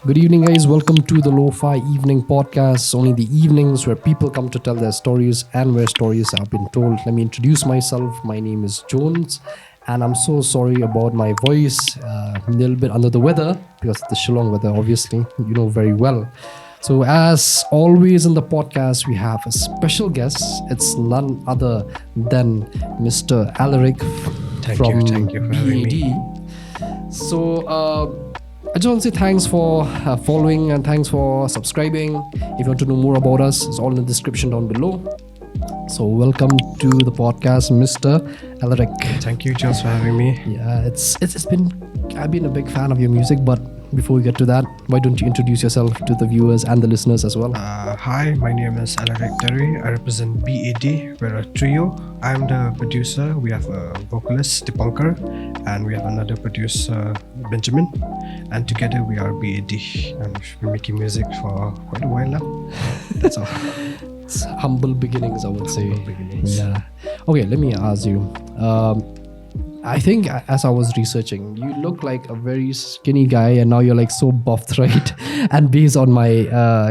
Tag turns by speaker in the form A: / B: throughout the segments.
A: Good evening, guys. Welcome to the Lofi Evening Podcast. Only the evenings where people come to tell their stories and where stories have been told. Let me introduce myself. My name is Jones, and I'm so sorry about my voice. A little bit under the weather because of the Shillong weather, obviously. You know very well. So, as always in the podcast, we have a special guest. It's none other than Mr. Aleric from
B: Thank you for having
A: B.A.D.
B: me.
A: So, I just want to say thanks for following and thanks for subscribing. If you want to know more about us, it's all in the description down below. So welcome to the podcast, Mr. Aleric.
B: Thank you, Jones, for having me.
A: Yeah, it's been, I've been a big fan of your music, but before we get to that, why don't you introduce yourself to the viewers and the listeners as well?
B: Hi, my name is Aleric Terry. I represent B.A.D. We're a trio. I'm the producer. We have a vocalist, Dipankar, and we have another producer, Benjamin. And together we are B.A.D. And we've been making music for quite a while now. That's all.
A: It's humble beginnings, I would say.
B: Humble beginnings.
A: Yeah. Okay, let me ask you. I think as I was researching, you look like a very skinny guy, and now you're like so buffed, right? And based on my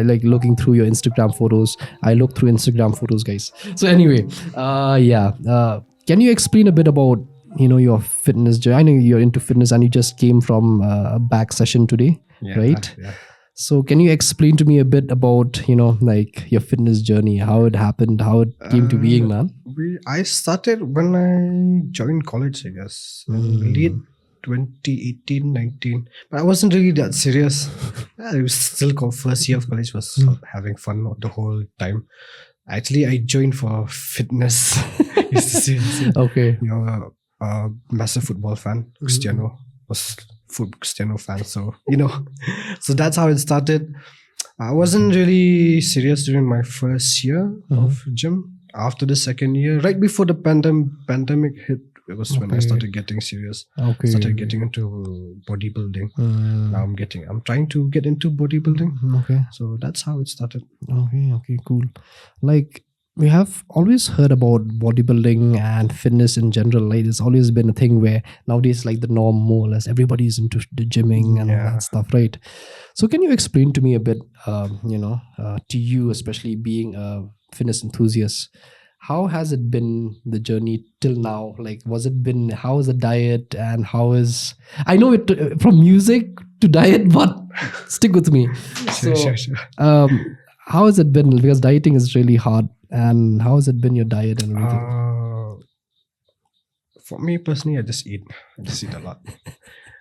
A: like looking through your Instagram photos, I look through Instagram photos, guys. So anyway, can you explain a bit about your fitness journey? I know you're into fitness, and you just came from a back session today, right?
B: Yeah.
A: So can you explain to me a bit about like your fitness journey, how it happened, how it came to being, man?
B: I started when I joined college, I guess, in late 2018, 19. But I wasn't really that serious. It was still called first year of college, was having fun the whole time. Actually, I joined for fitness. Used to say,
A: Okay.
B: A massive football fan. Cristiano was Cristiano fan, so so that's how it started. I wasn't really serious during my first year of gym. After the second year, right before the pandemic hit, it was when I started getting serious. Started getting into bodybuilding. Now I'm trying to get into bodybuilding.
A: Okay.
B: So that's how it started.
A: Okay, cool. Like, we have always heard about bodybuilding and fitness in general. Like, it's always been a thing where nowadays, like, the norm more or less, everybody's into the gymming and all that stuff, right? So can you explain to me a bit, to you, especially being a fitness enthusiast, how has it been the journey till now? Like, how is the diet, and I know it from music to diet, but stick with me.
B: Sure.
A: How has it been? Because dieting is really hard. And how has it been, your diet and everything?
B: For me personally, I just eat a lot.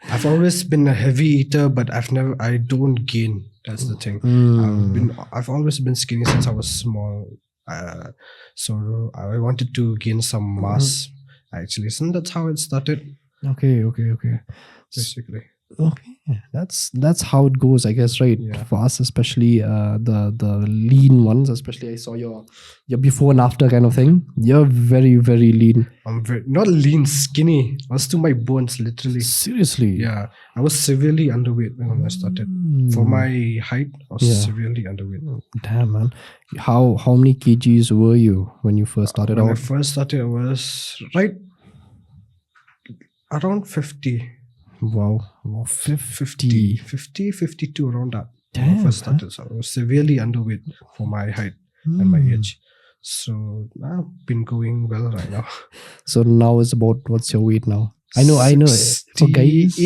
B: I've always been a heavy eater, but I don't gain. That's the thing. I've always been skinny since I was small. So I wanted to gain some mass, actually. So that's how it started.
A: Okay.
B: Basically.
A: Okay, that's how it goes, I guess, right?
B: Yeah.
A: For us, especially the lean ones, especially I saw your before and after kind of thing. You're very, very lean.
B: I'm not lean, skinny. I was to my bones, literally.
A: Seriously?
B: Yeah, I was severely underweight when I started. For my height, I was severely underweight.
A: Damn, man. How many kgs were you when you first started
B: When
A: out?
B: I first started, I was around 50.
A: Wow, 50,
B: 52, around that.
A: Damn,
B: when I first started. So I was severely underweight for my height and my age. So I've been going well right now.
A: So now it's about, what's your weight now? I know. For guys,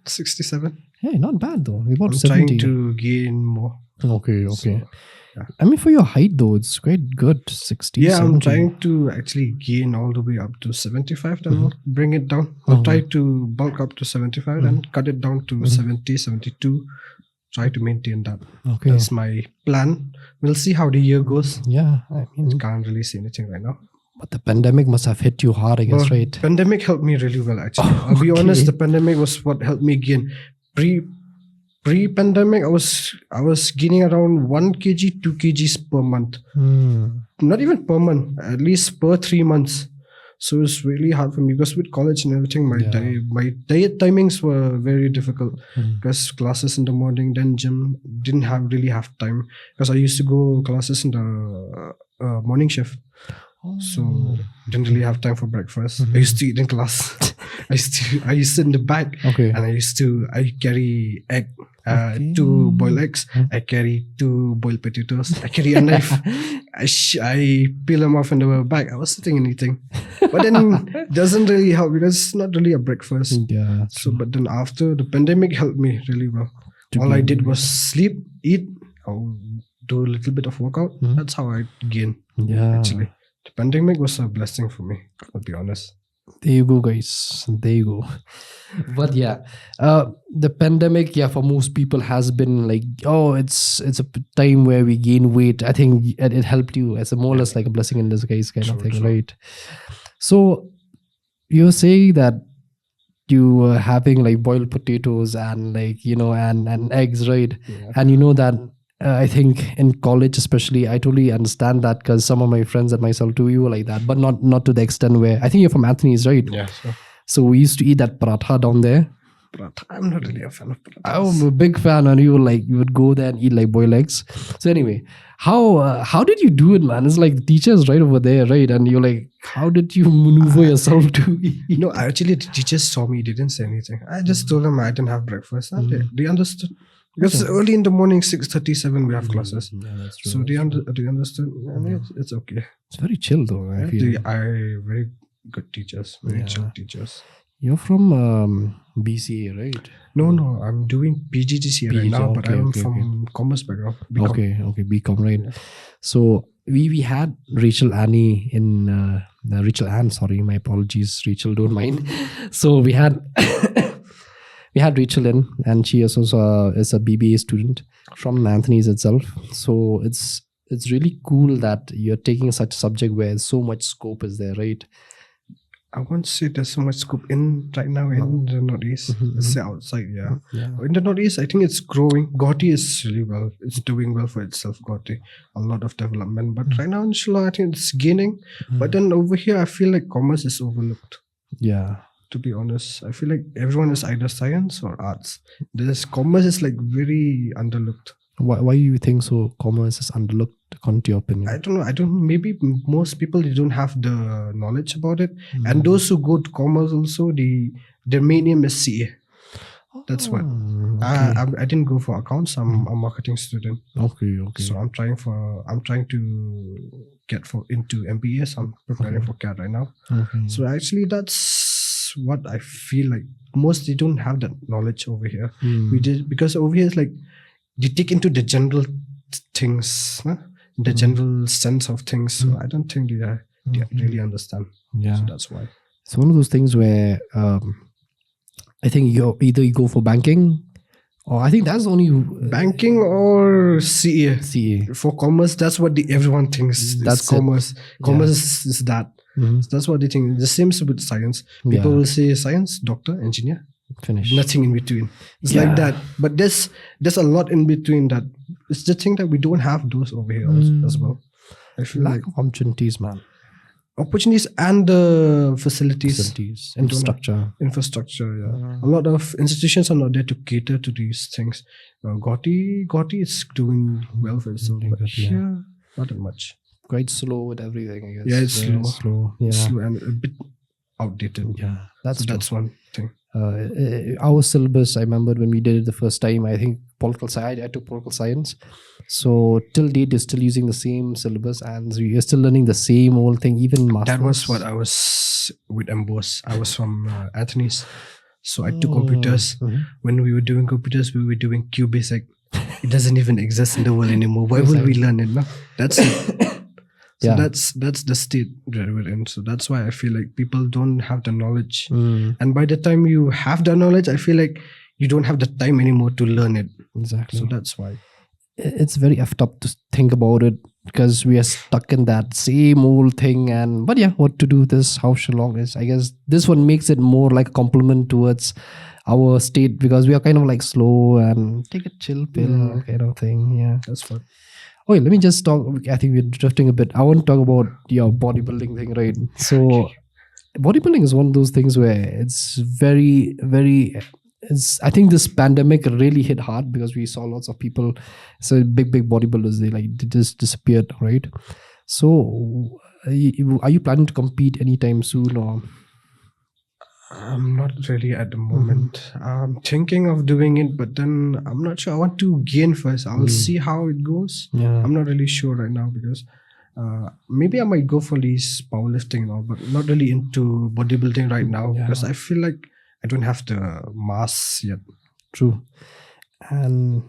B: 67.
A: Hey, not bad though. About
B: I'm
A: 70.
B: trying to gain more.
A: Okay.
B: So, yeah.
A: I mean, for your height though, it's quite good. 60.
B: Yeah,
A: 70.
B: I'm trying to actually gain all the way up to 75. Then I'll bring it down. I'll try to bulk up to 75 and cut it down to 70, 72. Try to maintain that.
A: Okay.
B: That's my plan. We'll see how the year goes.
A: Yeah, I mean,
B: Can't really see anything right now.
A: but the pandemic must have hit you hard, I guess,
B: But
A: right?
B: Pandemic helped me really well, actually. I'll be honest, the pandemic was what helped me gain. Pre-pandemic, I was gaining around 1 kg, 2 kgs per month. Not even per month, at least per 3 months. So it's really hard for me because with college and everything, my diet timings were very difficult because classes in the morning, then gym, didn't really have time because I used to go classes in the morning shift. So didn't really have time for breakfast. I used to eat in class. I used to sit in the back,
A: Okay.
B: and I carry egg 2 boiled eggs. I carry 2 boiled potatoes. I carry a knife. I peel them off in the bag. I was sitting and eating. But then it doesn't really help because it's not really a breakfast.
A: Yeah.
B: So, but then after the pandemic helped me really well. All I did was sleep, eat, I'll do a little bit of workout. That's how I gain.
A: Yeah.
B: Actually, the pandemic was a blessing for me. I'll be honest.
A: There you go, guys. There you go. But yeah, the pandemic, for most people has been like, it's a time where we gain weight. I think it helped you as a more or less like a blessing in disguise kind of thing, right? So you're saying that you were having like boiled potatoes and like, and eggs, right?
B: Yeah.
A: And you know that I think in college especially, I totally understand that because some of my friends and myself too, we were like that, but not to the extent where, I think you're from Anthony's, right?
B: Yeah, sure.
A: So we used to eat that paratha down there.
B: Paratha. I'm not really a fan of paratha.
A: I'm a big fan, and you would go there and eat like boiled eggs. So anyway, how did you do it, man? It's like the teachers right over there, right? And you're like, how did you maneuver yourself to eat?
B: No, actually, the teachers saw me, didn't say anything. I just told them I didn't have breakfast. And they understood. Because early in the morning, 6:37, we have classes.
A: Yeah, that's true.
B: So they understood. And it's okay.
A: It's very chill though. I feel.
B: They are very good teachers, very chill teachers.
A: You're from BCA, right?
B: No, I'm doing PGDC right now, but I'm from commerce background. BCom.
A: Okay, BCom, right? Yeah. So we had Rachel Annie in Rachel Ann. Sorry, my apologies, Rachel. Don't mind. So we had Rachel in, and she is also is a BBA student from Anthony's itself. So it's really cool that you're taking such a subject where so much scope is there, right?
B: I won't say there's so much scope in right now in the Northeast. Let's say outside, yeah. In the Northeast, I think it's growing. Gotti is really well. It's doing well for itself, Gotti. A lot of development. But right now in Shillong, I think it's gaining. But then over here, I feel like commerce is overlooked.
A: Yeah.
B: To be honest, I feel like everyone is either science or arts. Commerce is like very underlooked.
A: Why do you think so? Commerce is underlooked, according to your opinion?
B: I don't know. Maybe most people, they don't have the knowledge about it. And those who go to commerce also, their main aim is CA. That's what. I didn't go for accounts. I'm a marketing student.
A: Okay.
B: So I'm trying to get into MBA. I'm preparing for CAT right now. So actually, that's what I feel like. Most, they don't have that knowledge over here. Because over here it's like, they take into the general things, the general sense of things. So I don't think they really understand.
A: Yeah.
B: So that's why.
A: It's one of those things where I think you go for banking, or I think that's the only
B: banking or CA.
A: CA.
B: For commerce, that's what everyone thinks. That's commerce. Commerce is that. So that's what they think. The same with science. People will say science, doctor, engineer.
A: Finish.
B: Nothing in between. It's like that. But there's a lot in between that. It's the thing that we don't have those over here as well. I feel
A: lack of opportunities, man.
B: Opportunities and facilities.
A: Infrastructure,
B: yeah. A lot of institutions are not there to cater to these things. Gotti is doing well for itself, but here, not that much.
A: Quite slow with everything, I guess.
B: Yeah, it's slow.
A: Yeah.
B: It's slow and a bit outdated.
A: Yeah,
B: that's one thing.
A: Our syllabus, I remember when we did it the first time, I think political science, I took political science. So till date, you're still using the same syllabus and you're still learning the same old thing, even masters.
B: That was what I was with MBOS. I was from Anthony's. So I took computers. When we were doing computers, we were doing QBasic. It doesn't even exist in the world anymore. Why would we learn it? No? That's it. So that's the state that we're in. So that's why I feel like people don't have the knowledge. And by the time you have the knowledge, I feel like you don't have the time anymore to learn it.
A: Exactly.
B: So that's why.
A: It's very effed up to think about it because we are stuck in that same old thing. But what to do this, how Shillong is. I guess this one makes it more like a compliment towards our state because we are kind of like slow and take a chill pill kind of thing. Yeah.
B: That's fun.
A: Okay, let me just talk. I think we're drifting a bit. I want to talk about your bodybuilding thing, right? So, bodybuilding is one of those things where it's very, very. I think this pandemic really hit hard because we saw lots of people. So big bodybuilders, they just disappeared, right? So, are you planning to compete anytime soon, or?
B: I'm not really at the moment. I'm thinking of doing it, but then I'm not sure. I want to gain first. I'll see how it goes.
A: Yeah.
B: I'm not really sure right now because maybe I might go for these powerlifting and all, but not really into bodybuilding right now because I feel like I don't have the mass yet.
A: True. And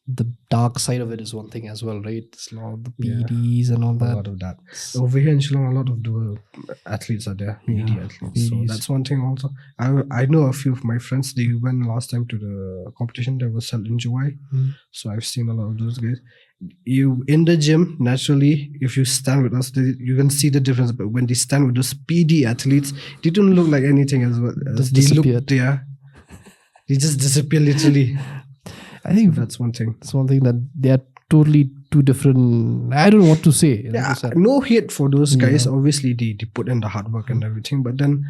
A: the dark side of it is one thing as well, right? It's a lot of the B.A.Ds and all that.
B: A lot of that. Over here in Shillong, a lot of the athletes are there, B.A.D athletes. So that's one thing also. I know a few of my friends, they went last time to the competition that was held in July. So I've seen a lot of those guys. You in the gym, naturally, if you stand with us, you can see the difference. But when they stand with those B.A.D athletes, they don't look like anything as well. They look there. They just disappear literally.
A: I think
B: that's one thing.
A: It's one thing that they are totally two different. I don't know what to say.
B: No hate for those guys. Obviously, they put in the hard work and everything. But then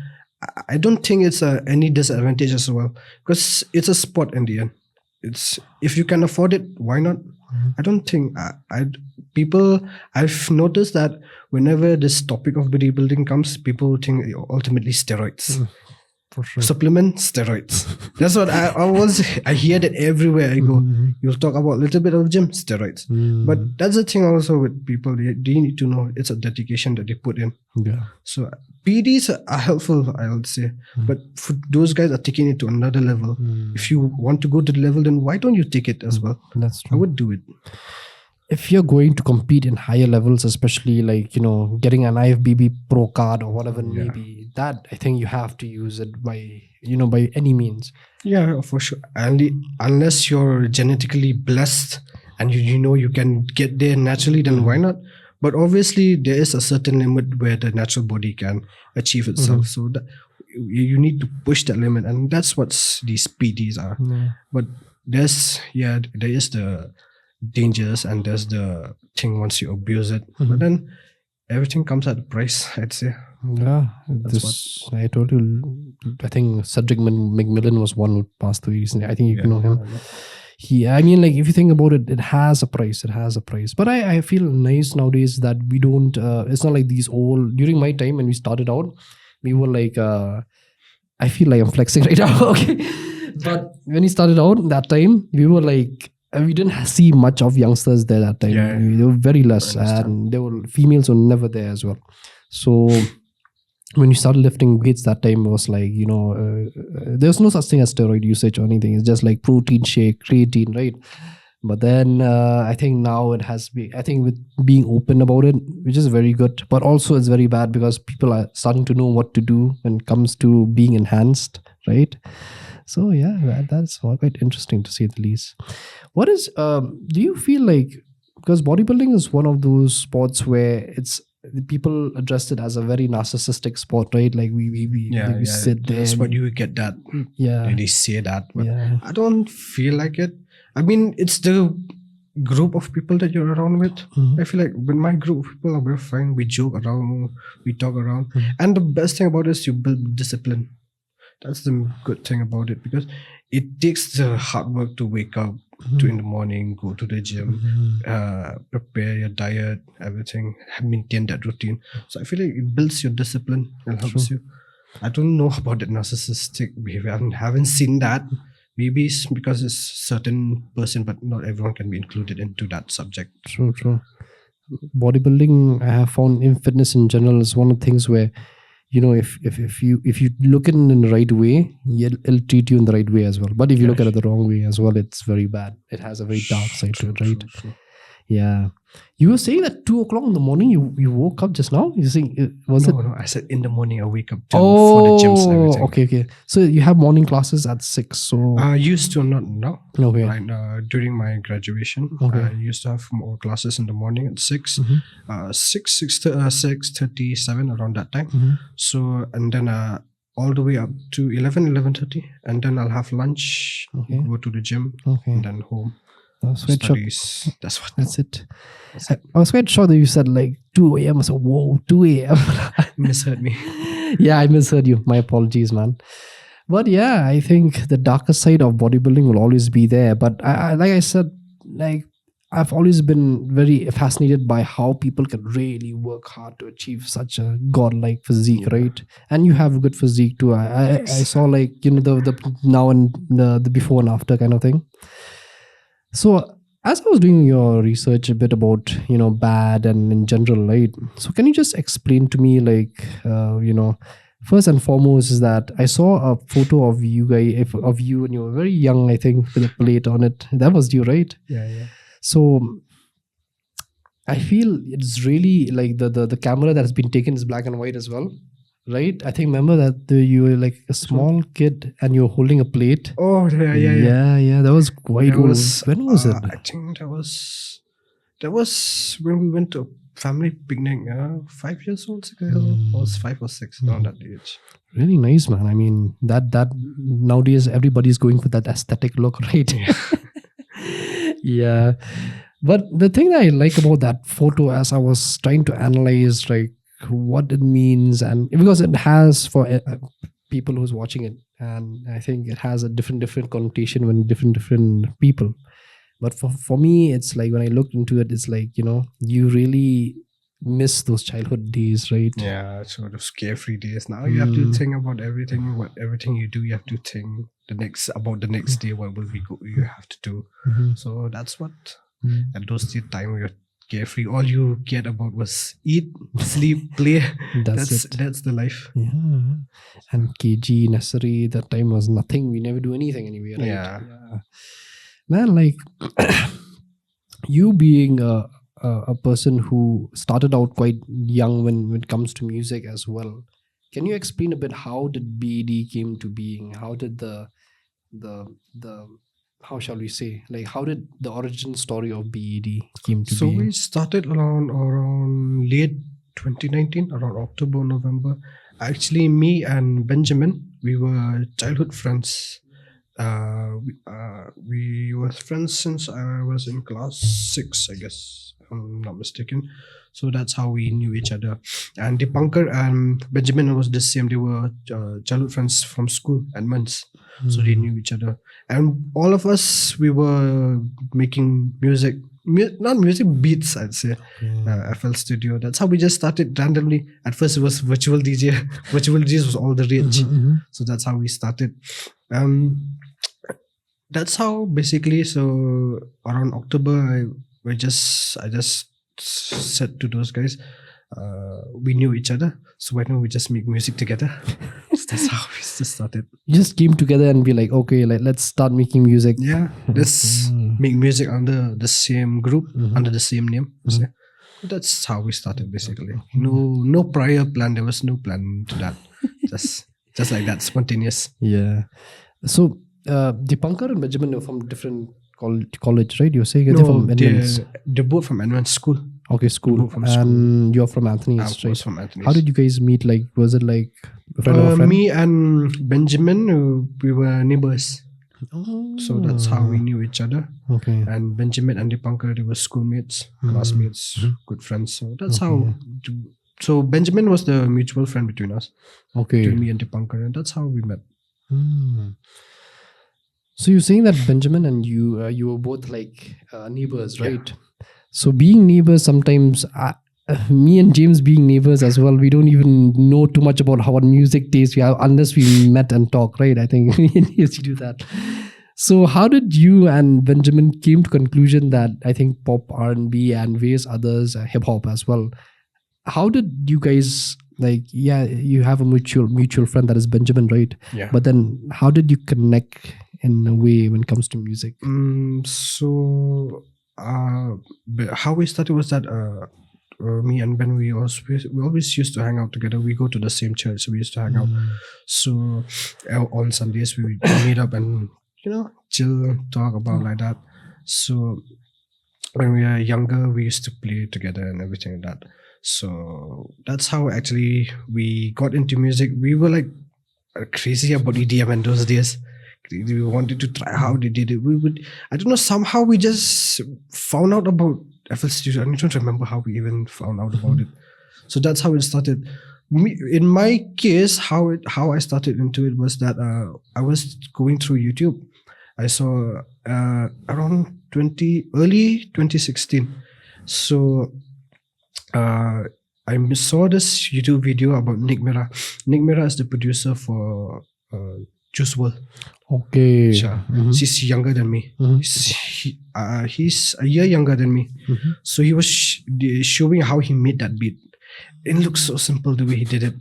B: I don't think it's any disadvantage as well because it's a sport in the end. It's if you can afford it, why not? I don't think I've noticed that whenever this topic of bodybuilding comes, people think ultimately steroids.
A: For sure.
B: Supplement steroids. That's what I hear that everywhere I go. You'll talk about a little bit of gym steroids. But that's the thing also with people. They need to know it's a dedication that they put in.
A: Yeah.
B: So PDs are helpful, I would say. But for those guys are taking it to another level. If you want to go to the level, then why don't you take it as well?
A: That's true.
B: I would do it.
A: If you're going to compete in higher levels, especially like, getting an IFBB pro card or whatever it may be, that I think you have to use it by any means.
B: Yeah, for sure. Unless you're genetically blessed and you can get there naturally, then why not? But obviously there is a certain limit where the natural body can achieve itself. So that you need to push that limit, and that's what these PDs are. But there is the dangers and there's the thing once you abuse it. But then everything comes at a price, I'd say.
A: Yeah, I told you. I think Cedric McMillan was one who passed away recently. I think you know him. If you think about it, it has a price. It has a price. But I feel nice nowadays that we don't. It's not like these old. During my time when we started out, we were like. I feel like I'm flexing right now. Okay, but when we started out that time, we were like. We didn't see much of youngsters there that time. They were very less, and females were never there as well. So when you started lifting weights that time, it was like there's no such thing as steroid usage or anything. It's just like protein shake, creatine, right? But then I think now it has been. I think with being open about it, which is very good, but also it's very bad because people are starting to know what to do when it comes to being enhanced, right? So that's quite interesting to say the least. What is do you feel like, because bodybuilding is one of those sports where it's people address it as a very narcissistic sport, right? Like we sit there.
B: That's what you get that.
A: Yeah.
B: They say that. But I don't feel like it. I mean, it's the group of people that you're around with. I feel like with my group of people, we're fine. We joke around, we talk around. And the best thing about it is you build discipline. That's the good thing about it, because it takes the hard work to wake up in the morning, go to the gym, prepare your diet, everything, maintain that routine. So I feel like it builds your discipline and helps you. I don't know about the narcissistic behavior. I haven't seen that. Maybe it's because it's a certain person, but not everyone can be included into that subject.
A: True. Bodybuilding, I have found, in fitness in general, is one of the things where if you look at it in the right way, it'll treat you in the right way as well. But if you look at it the wrong way as well, it's very bad. It has a very dark side to it, right?
B: True.
A: Yeah. You were saying that 2 o'clock in the morning you woke up just now? You saying
B: No, I said in the morning I wake up for the gyms and everything.
A: Okay. So you have morning classes at 6. So
B: I used to, not now.
A: Okay.
B: During my graduation, I used to have more classes in the morning at 6, 6:37 around that time. So and then all the way up to 11:30, and then I'll have lunch, go to the gym, and then home.
A: That's it.
B: I
A: was quite sure that you said like 2 a.m. I said, whoa, 2 a.m.
B: Misheard me.
A: Yeah, I misheard you. My apologies, man. But yeah, I think the darker side of bodybuilding will always be there. But I like I said, like I've always been very fascinated by how people can really work hard to achieve such a godlike physique, right? And you have a good physique too. I saw like the now and the before and after kind of thing. So as I was doing your research a bit about B.A.D and in general, right? So can you just explain to me like first and foremost is that I saw a photo of you guys of you when you were very young, I think, with a plate on it. That was you, right?
B: Yeah.
A: So I feel it's really like the camera that has been taken is black and white as well, right? I think remember that you were like a small kid and you were holding a plate.
B: Oh yeah.
A: That was quite old. When was it?
B: I think that was when we went to a family picnic. 5 years old ago. I was 5 or 6 around that age.
A: Really nice, man. I mean that nowadays everybody's going for that aesthetic look, right? Yeah. But the thing that I like about that photo, as I was trying to analyze like what it means, and because it has for people who's watching it, and I think it has a different connotation when different people. But for me, it's like when I looked into it, it's like you really miss those childhood days, right?
B: Yeah, sort of carefree days. Now you have to think about everything. Everything you do, you have to think about the next day. What will you have to do? So that's what. At those time we were carefree. All you cared about was eat, sleep, play. That's the life.
A: Yeah. And KG, nursery, that time was nothing. We never do anything anyway, right?
B: Yeah.
A: Man, like you being a person who started out quite young when it comes to music as well. Can you explain a bit how did B.A.D came to being? How did the how shall we say, like how did the origin story of B.A.D came to be?
B: So we started around late 2019, around October, November. Actually, me and Benjamin, we were childhood friends. We were friends since I was in class 6, I guess, if I'm not mistaken. So that's how we knew each other. And Dipankar and Benjamin was the same. They were childhood friends from school at Mans. So they knew each other. And all of us, we were making music. Not music, beats, I'd say. FL Studio. That's how we just started randomly. At first, it was virtual DJ. Virtual DJs was all the rage. So that's how we started. That's how basically. So around October, I just said to those guys, we knew each other. So why don't we just make music together? So that's how we just started.
A: You just came together and be like, okay, let's start making music.
B: Yeah, let's make music under the same group, under the same name. So that's how we started basically. No prior plan. There was no plan to that. just like that, spontaneous.
A: Yeah. So Dipankar and Benjamin are from different college, right? You're saying they're from Edmonds.
B: They're both from Edmonds School.
A: Okay, school. And you're from Anthony's, right?
B: I was from Anthony's.
A: How did you guys meet? Like, was it like a friend of a friend?
B: Me and Benjamin, we were neighbors.
A: Oh.
B: So that's how we knew each other.
A: Okay.
B: And Benjamin and Dipankar, they were schoolmates, classmates, good friends. So that's how. So Benjamin was the mutual friend between us.
A: Okay.
B: Between me and Dipankar, and that's how we met.
A: So you're saying that Benjamin and you were both like neighbors, right? Yeah. So being neighbors, sometimes me and James being neighbors as well, we don't even know too much about what music taste we have unless we met and talk, right? I think we used to do that. So how did you and Benjamin came to conclusion that I think pop, R&B and various others, hip hop as well? How did you guys you have a mutual friend that is Benjamin, right?
B: Yeah.
A: But then how did you connect in a way when it comes to music?
B: So how we started was that me and Ben, we always used to hang out together. We go to the same church, so we used to hang out. So on Sundays we meet up and chill, talk about like that. So when we were younger, we used to play together and everything like that. So that's how actually we got into music. We were like crazy about EDM in those days. We wanted to try how they did it. I don't know, somehow we just found out about FL Studio. I don't remember how we even found out about it. So that's how it started. In my case, how I started into it was that I was going through YouTube I saw around early 2016. So I saw this YouTube video about Nick Mira. Nick Mira is the producer for Juice WRLD.
A: Okay.
B: She's younger than me. He's a year younger than me. So he was showing how he made that beat. It looks so simple the way he did it.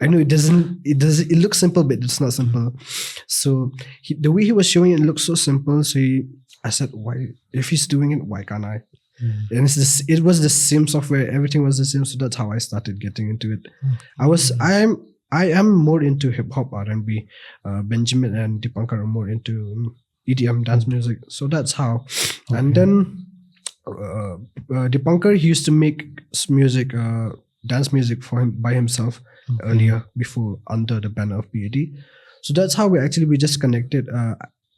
B: I know it doesn't. It looks simple, but it's not simple. So the way he was showing it looks so simple. So I said, why? If he's doing it, why can't I? And it was the same software. Everything was the same. So that's how I started getting into it. I am more into hip hop, R&B. Benjamin and Dipankar are more into EDM dance music. So that's how. Okay. And then Dipankar, he used to make music, dance music for him by himself earlier, before, under the banner of B.A.D. So that's how we just connected.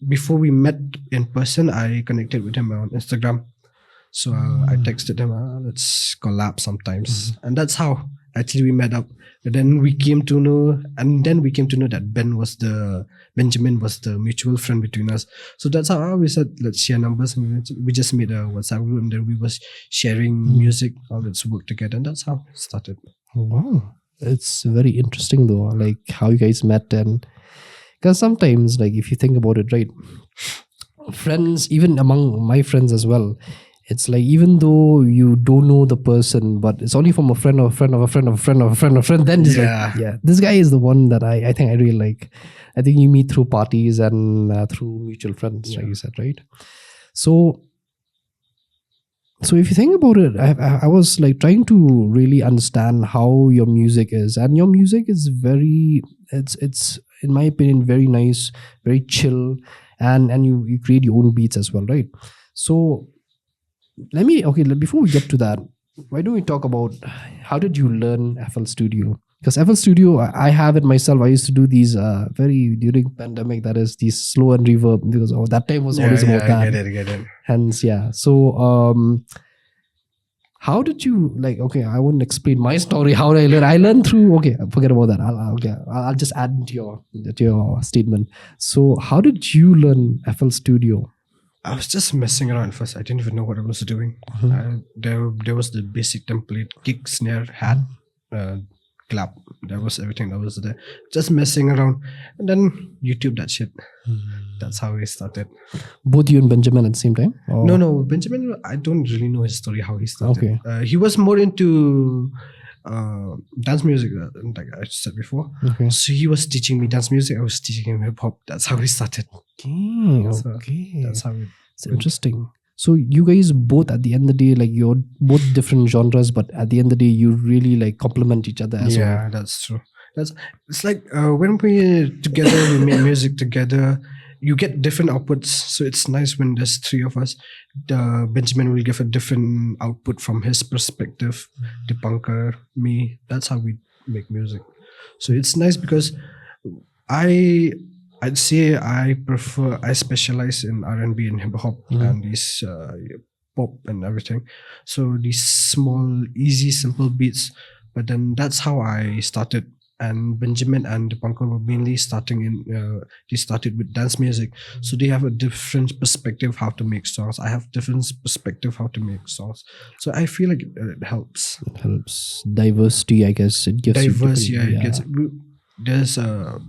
B: Before we met in person, I connected with him on Instagram. So I texted him, let's collab sometimes. And that's how actually we met up. And then we came to know that Benjamin was the mutual friend between us. So that's how we said, let's share numbers. And we just made a WhatsApp group, and then we was sharing music. Let's work together. And that's how it started.
A: Wow. It's very interesting though, like how you guys met. And because sometimes, like, if you think about it, right, friends, even among my friends as well, it's like, even though you don't know the person, but it's only from a friend of a friend of a friend of a friend of a friend of a friend, then it's like, this guy is the one that I think I really like. I think you meet through parties and through mutual friends, like you said, right? So if you think about it, I was like trying to really understand how your music is, and your music is it's in my opinion very nice, very chill, and you create your own beats as well, right? So before we get to that, why don't we talk about how did you learn FL Studio? Because FL Studio, I have it myself. I used to do these during pandemic, that is these slow and reverb, because that time was always about that.
B: I get it.
A: Hence, So how did you, like, I wouldn't explain my story, how I learned. I learned through, forget about that. I'll just add to your statement. So how did you learn FL Studio?
B: I was just messing around first. I didn't even know what I was doing. There was the basic template: kick, snare, hat, clap. That was everything that was there. Just messing around, and then YouTube that shit. That's how we started.
A: Both you and Benjamin at the same time? Or?
B: No, Benjamin, I don't really know his story, how he started. He was more into dance music, like I said before. So he was teaching me dance music. I was teaching him hip hop. That's how we started.
A: So
B: that's how
A: it's interesting. So you guys both, at the end of the day, like, you're both different genres, but at the end of the day, you really like complement each other as well.
B: Yeah, that's true. It's like when we together, we make music together. You get different outputs, so it's nice when there's three of us. Benjamin will give a different output from his perspective. Dipankar, me. That's how we make music. So it's nice because I'd say I specialize in R&B and hip hop and these pop and everything. So these small, easy, simple beats. But then that's how I started. And Benjamin and Dipankar were mainly they started with dance music. So they have a different perspective how to make songs. I have different perspective how to make songs. So I feel like it helps.
A: It helps. Diversity, I guess. It gives
B: there's a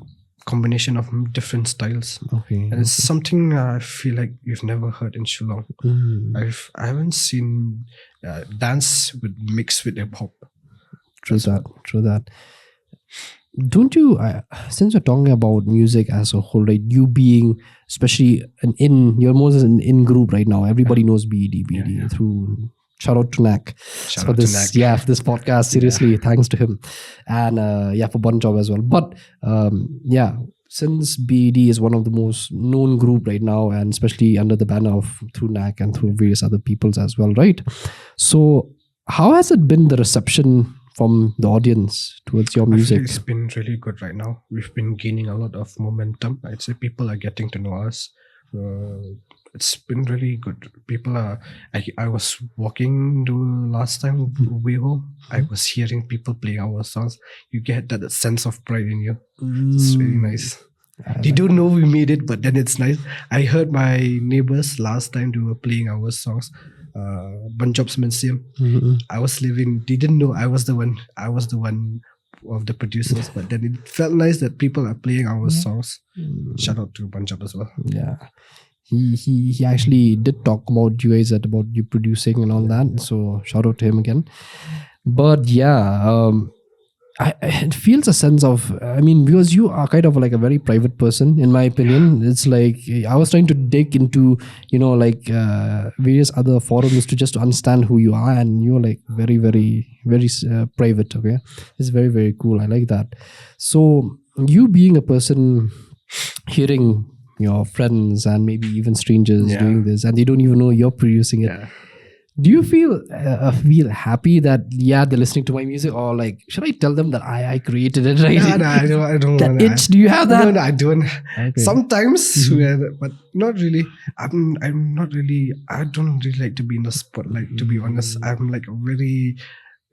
B: combination of different styles. And it's something I feel like you've never heard in Shillong. I haven't seen dance mixed with hip hop.
A: True that. Don't you, since you're talking about music as a whole, right, you being especially you're more an in group right now. Everybody knows B.A.D through, shout out to Knack. For this podcast, seriously, thanks to him. And for Bun Job as well. But since B.A.D is one of the most known group right now, and especially under the banner of through Knack and through various other peoples as well, right? So how has it been, the reception from the audience towards your music?
B: I feel it's been really good right now. We've been gaining a lot of momentum. I'd say people are getting to know us. It's been really good. People are. I was walking the last time we home. I was hearing people play our songs. You get that sense of pride in you. It's really nice. They don't know we made it, but then it's nice. I heard my neighbors last time they were playing our songs. Banjob's Museum. I was living. They didn't know I was the one. I was the one of the producers. But then it felt nice that people are playing our songs. Shout out to Banjob as well.
A: Yeah. He actually did talk about you guys about you producing and all that. So shout out to him again. But yeah, it feels a sense of, I mean, because you are kind of like a very private person, in my opinion. It's like I was trying to dig into, like various other forums to just understand who you are, and you're like very, very, very private. Okay, it's very, very cool. I like that. So you being a person hearing your friends and maybe even strangers doing this, and they don't even know you're producing it. Do you feel happy that they're listening to my music, or like should I tell them that I created it? Right?
B: No, I don't
A: that
B: want
A: itch. Do you have that?
B: No, I don't.
A: Okay.
B: Sometimes, but not really. I'm not really. I don't really like to be in the spotlight. To be honest, I'm like a very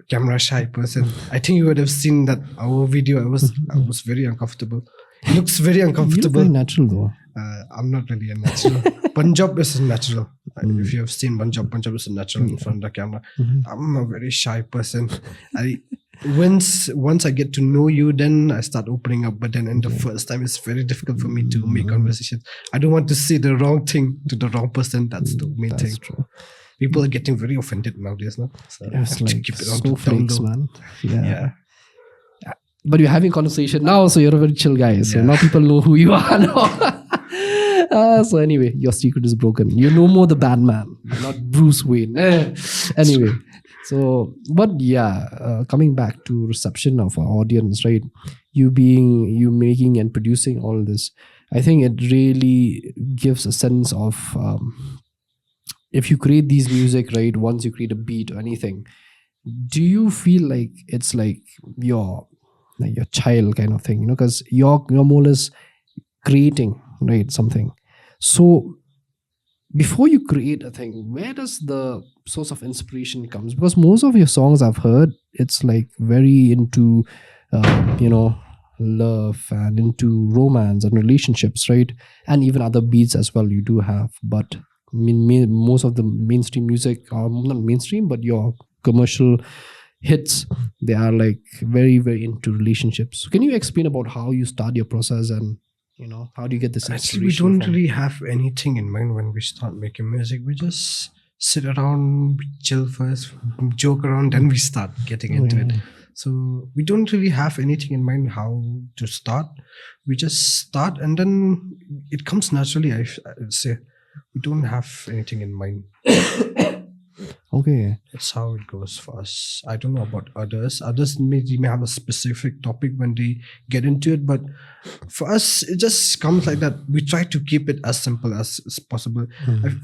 B: camera shy person. I think you would have seen that our video. I was very uncomfortable. It looks very uncomfortable.
A: You look very natural though.
B: I'm not really a natural. Banjob is natural. If you have seen Banjob is a natural in front of the camera. I'm a very shy person. Once I get to know you, then I start opening up. But then in the first time, it's very difficult for me to make conversation. I don't want to say the wrong thing to the wrong person. That's the main thing.
A: True.
B: People are getting very offended nowadays, no? So I have
A: like
B: to keep it on
A: snowflakes, man.
B: Yeah.
A: But you're having conversation now, so you're a very chill guy. So now people know who you are now. So anyway, your secret is broken. You're no more the Batman, not Bruce Wayne. Anyway, so but coming back to reception of our audience, right? You making and producing all this, I think it really gives a sense of if you create these music, right? Once you create a beat or anything, do you feel like it's like your child kind of thing, because you're more or less creating, right, something. So before you create a thing, where does the source of inspiration comes? Because most of your songs I've heard, it's like very into love and into romance and relationships, right? And even other beats as well you do have. But I mean, most of the mainstream music, or not mainstream, but your commercial hits, they are like very, very into relationships. So can you explain about how you start your process, and how do you get this inspiration?
B: Actually, we don't really have anything in mind when we start making music. We just sit around, chill first, joke around, then we start getting into it. So we don't really have anything in mind how to start. We just start, and then it comes naturally. I would say we don't have anything in mind.
A: Okay.
B: That's how it goes for us. I don't know about others. Others may have a specific topic when they get into it, but for us, it just comes like that. We try to keep it as simple as possible.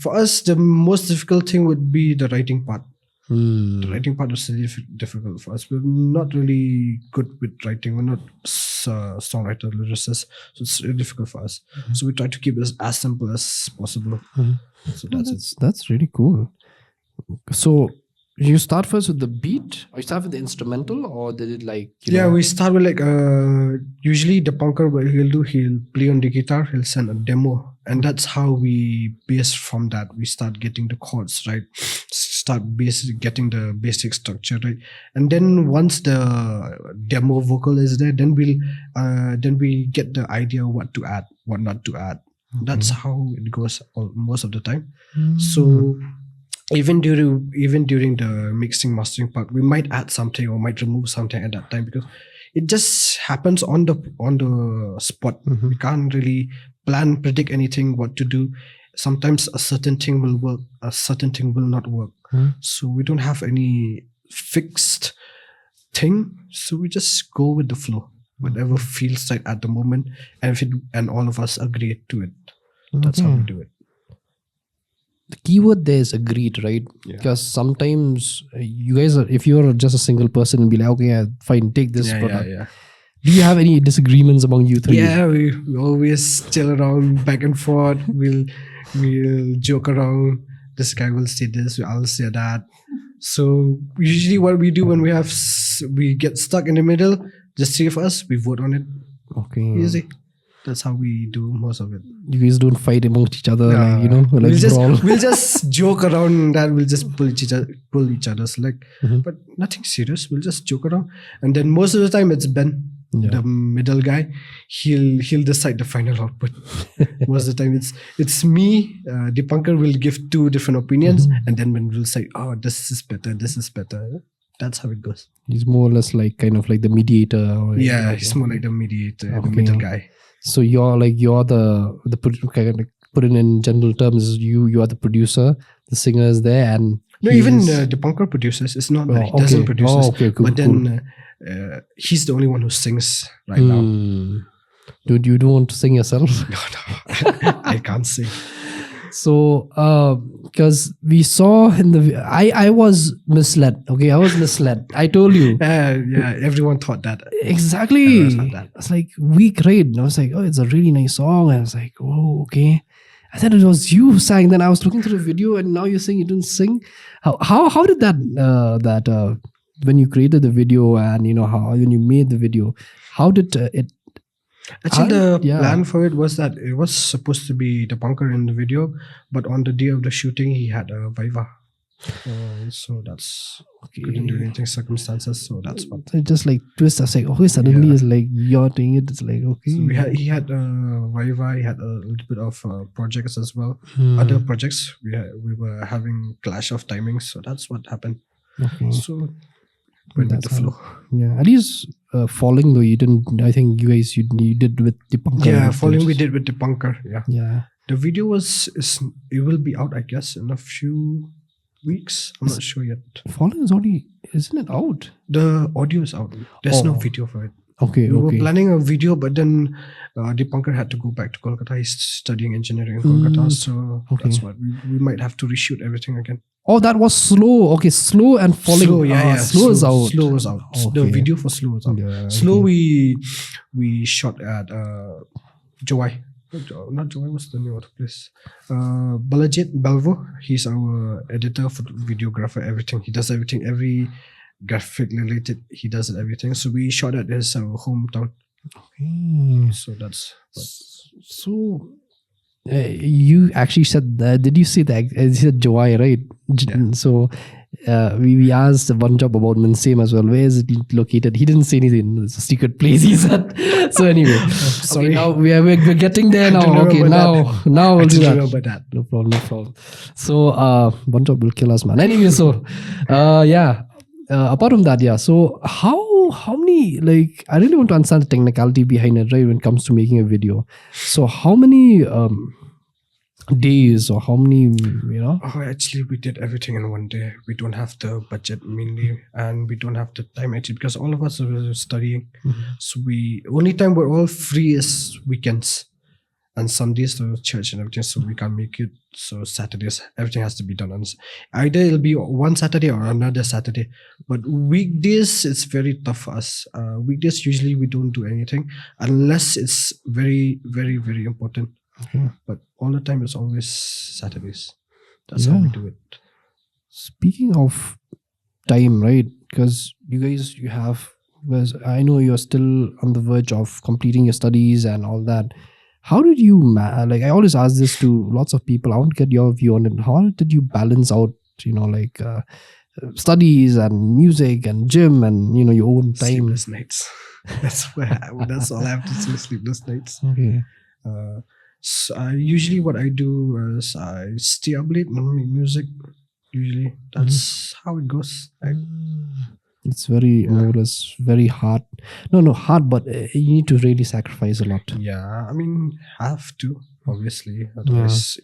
B: For us, the most difficult thing would be the writing part. The writing part is really difficult for us. We're not really good with writing. We're not songwriter, lyricists, so it's really difficult for us. So we try to keep it as simple as possible. So
A: that's really cool. So you start first with the beat, or you start with the instrumental, or did it like
B: we start with like usually the punker, what he'll play on the guitar, he'll send a demo, and that's how we base from that. We start getting the chords right, getting the basic structure right, and then once the demo vocal is there, then we get the idea what to add, what not to add. That's how it goes most of the time. So even during the mixing mastering part, we might add something or might remove something at that time, because it just happens on the spot. We can't really predict anything what to do. Sometimes a certain thing will work, a certain thing will not work. So we don't have any fixed thing. So we just go with the flow, whatever feels right at the moment, and all of us agree to it. That's how we do it.
A: The keyword there is agreed, right? Because sometimes you guys are, if you're just a single person, be like, okay, fine, take this product. Do you have any disagreements among you three?
B: Yeah, we always chill around back and forth. We'll joke around. This guy will say this, I'll say that. So usually what we do when we get stuck in the middle, just three of us, we vote on it.
A: Okay.
B: Easy. That's how we do most of it.
A: You guys don't fight amongst each other, like, you know, like
B: we'll just joke around that. We'll just pull each other's leg, but nothing serious. We'll just joke around, and then most of the time it's Ben, the middle guy. He'll decide the final output. Most of the time it's me. Dipankar will give 2 different opinions, and then Ben will say, "Oh, this is better. This is better." That's how it goes.
A: He's more or less like kind of like the mediator. Or
B: he's more like the mediator, the middle guy.
A: So you're the put it in general terms. You are the producer. The singer is there, and
B: even Dipankar produces. It's not that he doesn't produce.
A: Cool,
B: but then he's the only one who sings right now.
A: Dude, you don't want to sing yourself?
B: No, I can't sing.
A: So, because we saw in the, I was misled. Okay, I was misled. I told you.
B: Everyone thought that.
A: Exactly. It's like weak, right? And I was like, oh, it's a really nice song. And I was like, oh, okay. I thought it was you who sang. Then I was looking through the video, and now you're saying you didn't sing. How did that when you created the video, and you know when you made the video, how did it?
B: Actually, the plan for it was that it was supposed to be the Dipankar in the video, but on the day of the shooting, he had a viva. So that's couldn't do anything circumstances. So that's what.
A: It just like twist. I was like, okay, suddenly it's like you're doing it. It's like okay.
B: So he had viva. He had a little bit of projects as well. Other projects we were having clash of timings. So that's what happened.
A: Okay.
B: So went with the flow.
A: Yeah, at least Falling though you didn't. I think you guys you did with Dipankar.
B: Yeah, Falling we did with Dipankar.
A: Yeah.
B: The video it will be out, I guess, in a few weeks. I'm not sure yet.
A: Falling is already, isn't it out?
B: The audio is out. There's no video for it.
A: Okay.
B: We were planning a video, but then Dipankar had to go back to Kolkata. He's studying engineering in Kolkata, so that's what we might have to reshoot everything again.
A: Oh, that was Slow. Okay, Slow and Falling. Slow is out.
B: Slow was out. Okay. The video for Slow was out. Yeah, Slow we shot at Joy. Not Joy, what's the name of the place? Balajit Belvo. He's our editor, videographer, everything. He does everything. Every graphic related, he does it, everything. So we shot at his hometown.
A: Okay.
B: So that's...
A: So... you actually said that. Did you say that? You said Joy, right?
B: Yeah.
A: So we asked one job about Minsame as well. Where is it located? He didn't say anything. It's a secret place, he said. So anyway,
B: sorry.
A: Okay, now we're getting there now. Okay, now we'll do that.
B: Remember that.
A: No problem. So one job will kill us, man. Anyway, so apart from that, so how many, like, I really want to understand the technicality behind it, right, when it comes to making a video. So how many days or how many,
B: actually we did everything in one day. We don't have the budget mainly, and we don't have the time actually, because all of us are studying. So only time we're all free is weekends and Sundays to church and everything, so we can't make it. So Saturdays, everything has to be done on either it'll be one Saturday or another Saturday. But weekdays, it's very tough for us. Weekdays, usually we don't do anything unless it's very, very, very important. But all the time, it's always Saturdays. That's how we do it.
A: Speaking of time, right? Because I know you're still on the verge of completing your studies and all that. How did you, I always ask this to lots of people. I want to get your view on it. How did you balance out, studies and music and gym and, your own time?
B: Sleepless nights. That's all I have to say, sleepless nights.
A: Okay.
B: So usually what I do is I stay up late and make music. Usually that's how it goes.
A: It's very more or less very hard. No, hard, but you need to really sacrifice a lot.
B: Yeah, I mean, have to, obviously. Otherwise,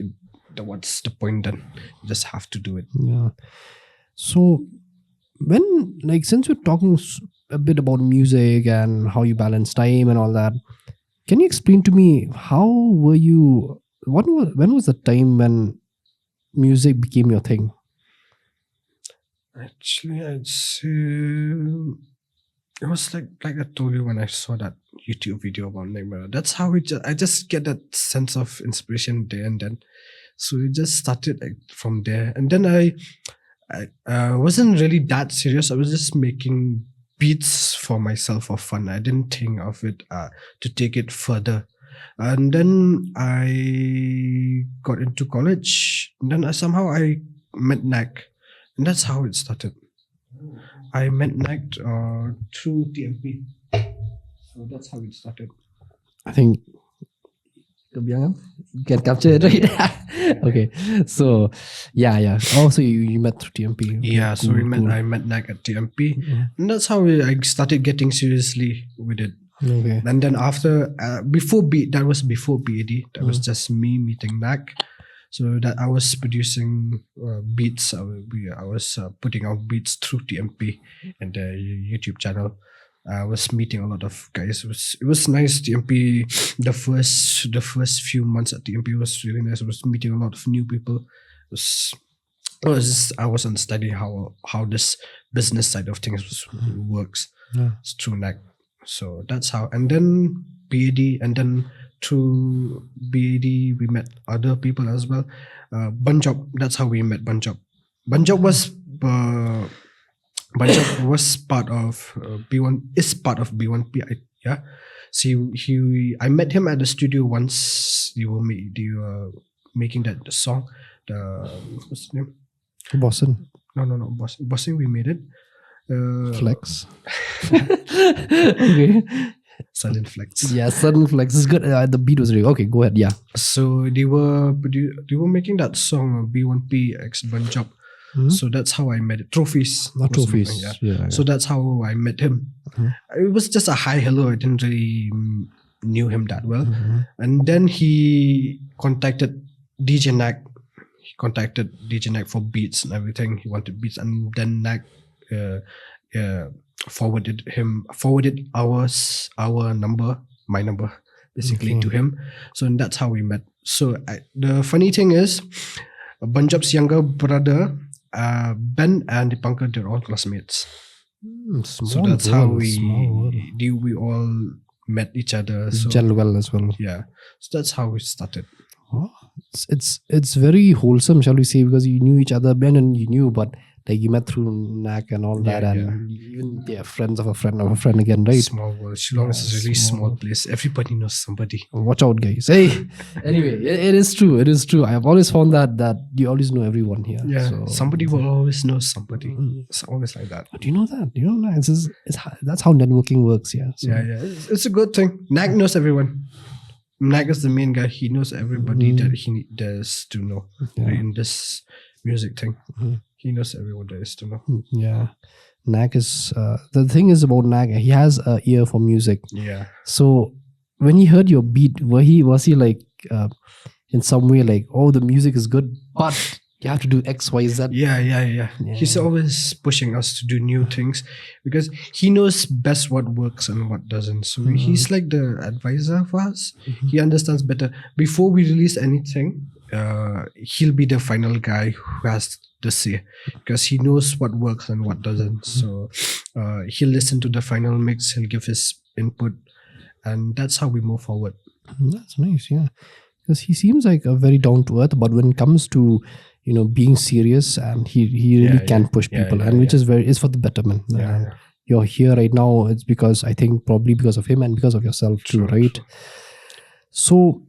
B: what's the point then? You just have to do it.
A: Yeah. So, since we're talking a bit about music and how you balance time and all that, can you explain to me when was the time when music became your thing?
B: Actually, I'd say it was like I told you when I saw that YouTube video about Nightmare. That's how I just get that sense of inspiration there and then. So it just started from there. And then I wasn't really that serious. I was just making beats for myself for fun. I didn't think of it to take it further. And then I got into college. And then somehow I met Knack. And that's how it started. I met Knack through TMP. So that's how it started.
A: I think you can capture it, right? Okay. So yeah. Oh, so you met through TMP.
B: Yeah, so I met Knack at TMP. And that's how I started getting seriously with it.
A: Okay.
B: And then after, before that was before B.A.D. That was just me meeting Knack. So that I was producing beats. I was putting out beats through TMP and the YouTube channel. I was meeting a lot of guys. It was nice. TMP, the first few months at TMP was really nice. I was meeting a lot of new people. I was understanding how this business side of things works. It's through Knack. So that's how. And then B.A.D. and then through B.A.D. we met other people as well. Bunjob, that's how we met Bunjob. Bunjob was part of B1, is part of B1P. Yeah. So I met him at the studio once. They were making that song. What's the name?
A: Boston.
B: No. Boston. We made it.
A: Flex. Okay.
B: Sudden Flex.
A: Yeah, Sudden Flex is good. The beat was really okay. Go ahead. Yeah.
B: So they were making that song B1P X Bunjob. So that's how I met it. Trophies.
A: Not Trophies. Yeah.
B: So that's how I met him. It was just a hi hello. I didn't really knew him that well. And then he contacted DJ Knack. He contacted DJ Knack for beats and everything. He wanted beats, and then Knack forwarded our number, my number, basically to him. So that's how we met. So the funny thing is, Bunjob's younger brother, Ben and Dipankar, they're all classmates. So that's how we all met each other. So
A: gel well as well.
B: Yeah. So that's how we started.
A: Oh, it's very wholesome, shall we say, because you knew each other, Ben, and you knew, but like you met through Knack and all that, and even they're friends of a friend again, right?
B: Small world. Shillong is a really small place. Everybody knows somebody.
A: Watch out, guys. Hey, anyway, it is true. It is true. I have always found that you always know everyone here.
B: Yeah,
A: so,
B: somebody will always know somebody. It's always like that.
A: Do you know that? Do you know that? That's how networking works. Yeah. So.
B: Yeah. It's a good thing. Knack knows everyone. Knack is the main guy. He knows everybody that he does to know in this music thing. He knows everyone there is to know.
A: Yeah. Knack is, the thing is about Knack, he has an ear for music.
B: Yeah. So
A: when he heard your beat, was he like, in some way like, oh, the music is good, but you have to do X, Y, Z?
B: Yeah. He's always pushing us to do new things because he knows best what works and what doesn't. So he's like the advisor for us. He understands better. Before we release anything, he'll be the final guy who has the say because he knows what works and what doesn't. So he'll listen to the final mix, he'll give his input, and that's how we move forward.
A: That's nice, yeah. Because he seems like a very down to earth, but when it comes to being serious, and he really can push people, and which is for the betterment. You're here right now, it's because I think probably because of him and because of yourself too, right? True. So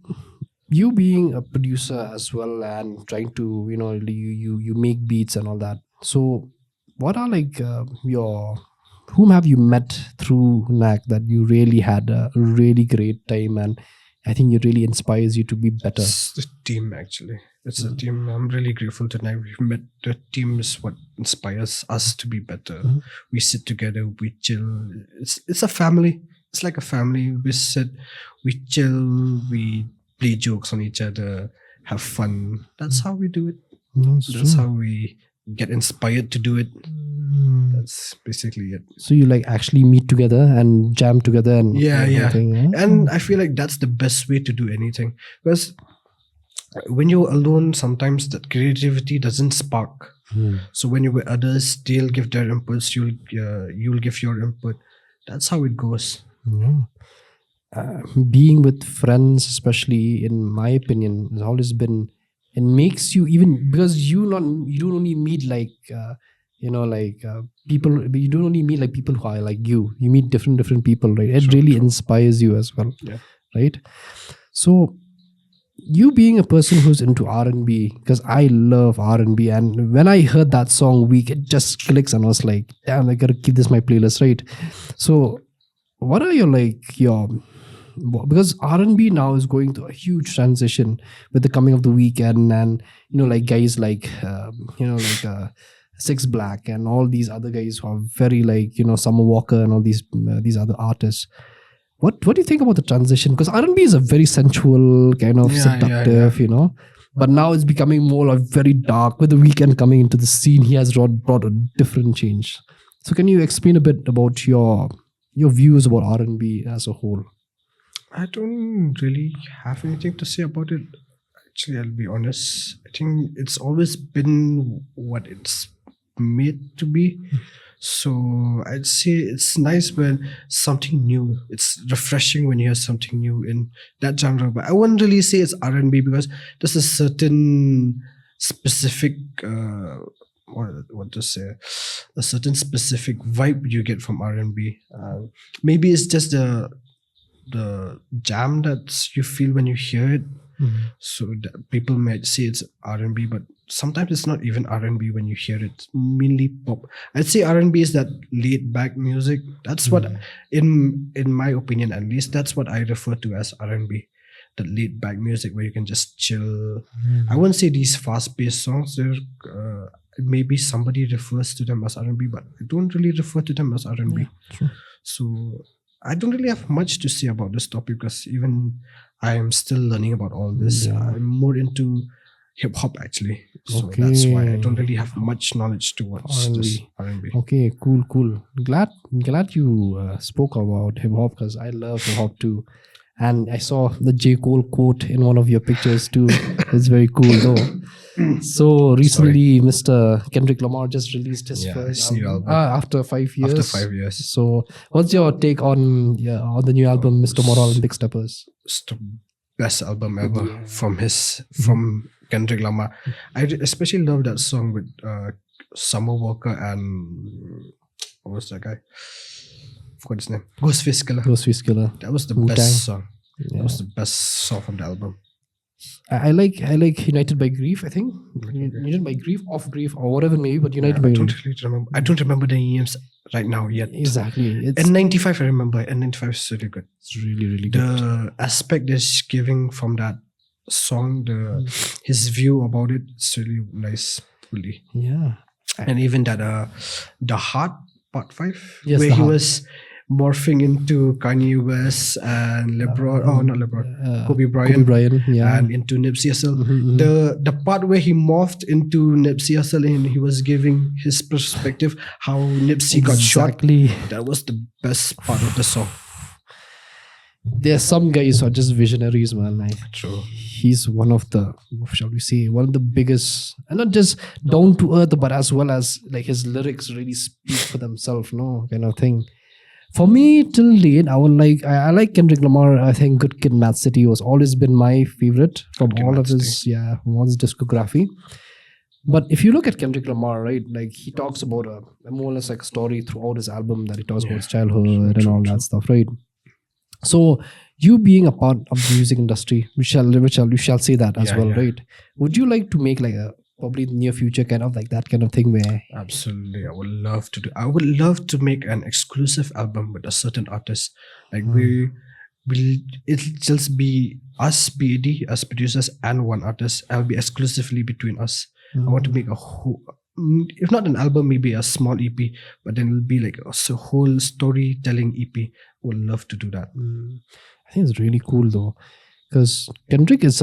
A: you being a producer as well and trying to you make beats and all that, so what are like whom have you met through Knack that you really had a really great time, and I think it really inspires you to be better?
B: It's the team, actually. It's a team. I'm really grateful tonight. We've met. The team is what inspires us to be better. We sit together, we chill. It's a family. It's like a family. We sit, we chill, we play jokes on each other, have fun. That's how we do it. That's how we get inspired to do it. That's basically it.
A: So you like actually meet together and jam together and
B: and I feel like that's the best way to do anything, because when you're alone, sometimes that creativity doesn't spark. So when you're with others, they'll give their inputs, you'll give your input. That's how it goes.
A: Being with friends, especially in my opinion, has always been, it makes you, even because you don't only meet like people, but you don't only meet like people who are like you meet different people, right? It really inspires you as well, right? So you being a person who's into R&B, because I love R&B, and when I heard that song Week, it just clicks, and I was like, damn, I gotta keep this my playlist, right? So what are your because R&B now is going through a huge transition with the coming of the Weekend, and like guys like Six Black and all these other guys who are very Summer Walker and all these other artists. What do you think about the transition? Because R&B is a very sensual kind of seductive, but now it's becoming more like very dark. With the Weekend coming into the scene, he has brought a different change. So can you explain a bit about your views about R&B as a whole?
B: I don't really have anything to say about it. Actually, I'll be honest. I think it's always been what it's made to be. So I'd say it's nice when something new. It's refreshing when you hear something new in that genre. But I wouldn't really say it's R&B because there's a certain specific a certain specific vibe you get from R&B. Maybe it's just the jam that you feel when you hear it. So people might say it's R&B, but sometimes it's not even R&B when you hear it. It's mainly pop. I'd say R&B is that laid back music. That's what, in my opinion at least, that's what I refer to as R&B. The laid back music where you can just chill. I wouldn't say these fast paced songs. Maybe somebody refers to them as R&B, but I don't really refer to them as R&B.
A: True.
B: So I don't really have much to say about this topic because even I am still learning about all this. I'm more into hip hop actually, so that's why I don't really have much knowledge towards this R&B.
A: Okay, cool. Glad you spoke about hip hop because I love hip hop too. And I saw the J. Cole quote in one of your pictures too. It's very cool though. So recently, Mr. Kendrick Lamar just released his first
B: new album
A: after 5 years.
B: After 5 years.
A: So what's your take on the new album, Mr. Moral and Big Steppers?
B: It's the best album ever from Kendrick Lamar. I especially love that song with Summer Walker and what was that guy? Forgot his name. Ghostface Killer. That was the best song. That was the best song from the album.
A: I like United by Grief, I think. United by Grief, Off Grief, or whatever maybe, but United by Grief.
B: I don't remember the names right now yet.
A: Exactly.
B: N95 I remember. N95 is really good.
A: It's really, really good.
B: The aspect is giving from that song, his view about it, it's really nice. Really.
A: Yeah.
B: And even that The Heart Part 5,
A: yes,
B: where he was morphing into Kanye West and Kobe Bryant, and into Nipsey Hussle. The part where he morphed into Nipsey Hussle and he was giving his perspective how Nipsey got shot. That was the best part of the song.
A: There's some guys who are just visionaries, man.
B: True.
A: He's one of the, one of the biggest, and not just down to earth, but as well as his lyrics really speak for themselves, kind of thing. For me, till date, I like Kendrick Lamar. I think Good Kid, Mad City was always been my favorite from all of his discography. But if you look at Kendrick Lamar, right, he talks about more or less a story throughout his album that he talks about his childhood and all that stuff, right? So you being a part of the music industry, we shall say that as well, right? Would you like to make a probably near future kind of that kind of thing where
B: absolutely I would love to make an exclusive album with a certain artist. It'll just be us, B.A.D, as producers, and one artist. I'll be exclusively between us. I want to make a whole, if not an album, maybe a small EP, but then it'll be a whole storytelling EP. I would love to do that.
A: I think it's really cool though, because Kendrick is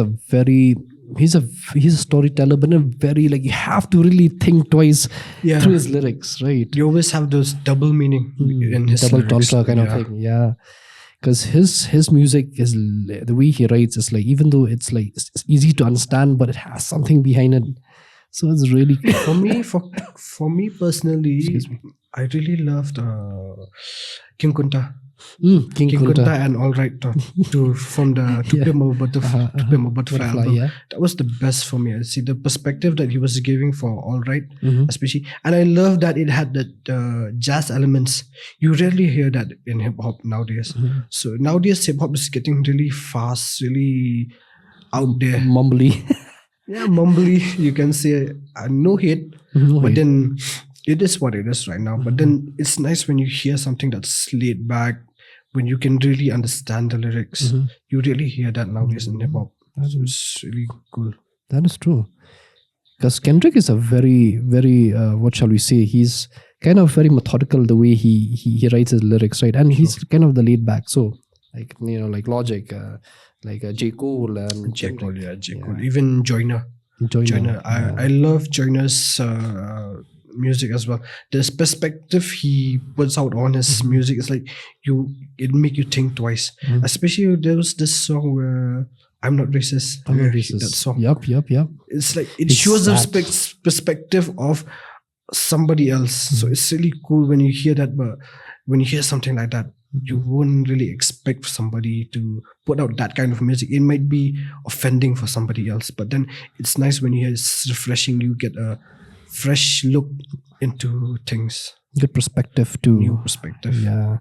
A: he's a storyteller, but in a very you have to really think twice through his lyrics, right?
B: You always have those double meaning in his
A: double
B: lyrics.
A: tantra kind of thing, because his music is the way he writes is even though it's easy to understand, but it has something behind it. So it's really
B: for me personally, I really loved King Kunta.
A: King
B: King
A: Kunta.
B: Kunta and All Right from the To Pimp a Butterfly album.
A: Yeah.
B: That was the best for me. I see the perspective that he was giving for All Right,
A: Mhm.
B: especially, and I love that it had that jazz elements. You rarely hear that in hip hop nowadays.
A: Mhm.
B: So nowadays hip hop is getting really fast, really out there.
A: Mumbly.
B: Yeah, mumbly. You can say no hate,
A: No
B: but
A: hate.
B: then it is what it is right now. But then it's nice when you hear something that's laid back, when you can really understand the lyrics.
A: Mhm.
B: You really hear that nowadays in hip hop. So it's really cool.
A: That is true. Because Kendrick is a very, very, what shall we say? He's kind of very methodical the way he writes his lyrics, right? And he's kind of the laid back. So, like, like Logic, like J. Cole and
B: J. Cole,
A: Kendrick.
B: yeah, J. Cole. Even Joyner.
A: Joyner.
B: I love Joyner's music as well. This perspective he puts out on his music is like it make you think twice. Especially there was this song where I'm Not Racist.
A: I'm Not Racist.
B: That song.
A: Yep.
B: It's like it
A: It's
B: shows the
A: sad.
B: perspective of somebody else. So it's really cool when you hear that. But when you hear something like that, you wouldn't really expect somebody to put out that kind of music. It might be offending for somebody else, but then it's nice when you hear it's refreshing. You get a fresh look into things,
A: Good perspective too.
B: new perspective.
A: Yeah,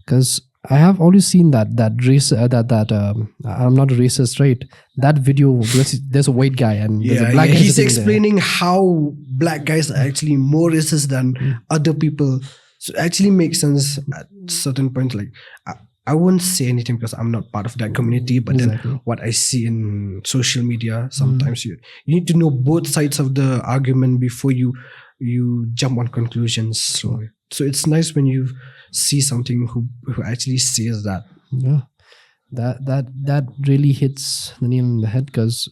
A: because I have always seen that race I'm not a racist, right? That video, there's a white guy and there's a black guy.
B: He's
A: sitting there.
B: explaining how black guys are actually more racist than other people. So it actually makes sense at certain points. Like I wouldn't say anything because I'm not part of that community, but
A: Exactly.
B: then what I see in social media, sometimes you need to know both sides of the argument before you jump on conclusions. So it's nice when you see something who actually says that.
A: Yeah, that really hits the nail on the head, because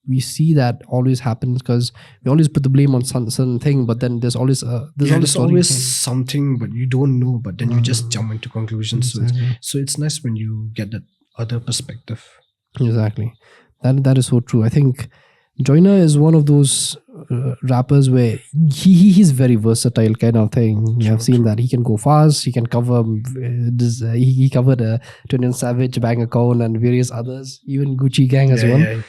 A: we see that always happens, because we always put the blame on some certain thing, but then there's always
B: There's always something, but you don't know, but then you just jump into conclusions.
A: Exactly.
B: So it's nice when you get that other perspective.
A: Exactly. That is so true. I think Joyner is one of those rappers where he's very versatile kind of thing. You have seen that he can go fast. He can cover he covered 21 Savage, Bank Account, and various others, even Gucci Gang as well.
B: Yeah.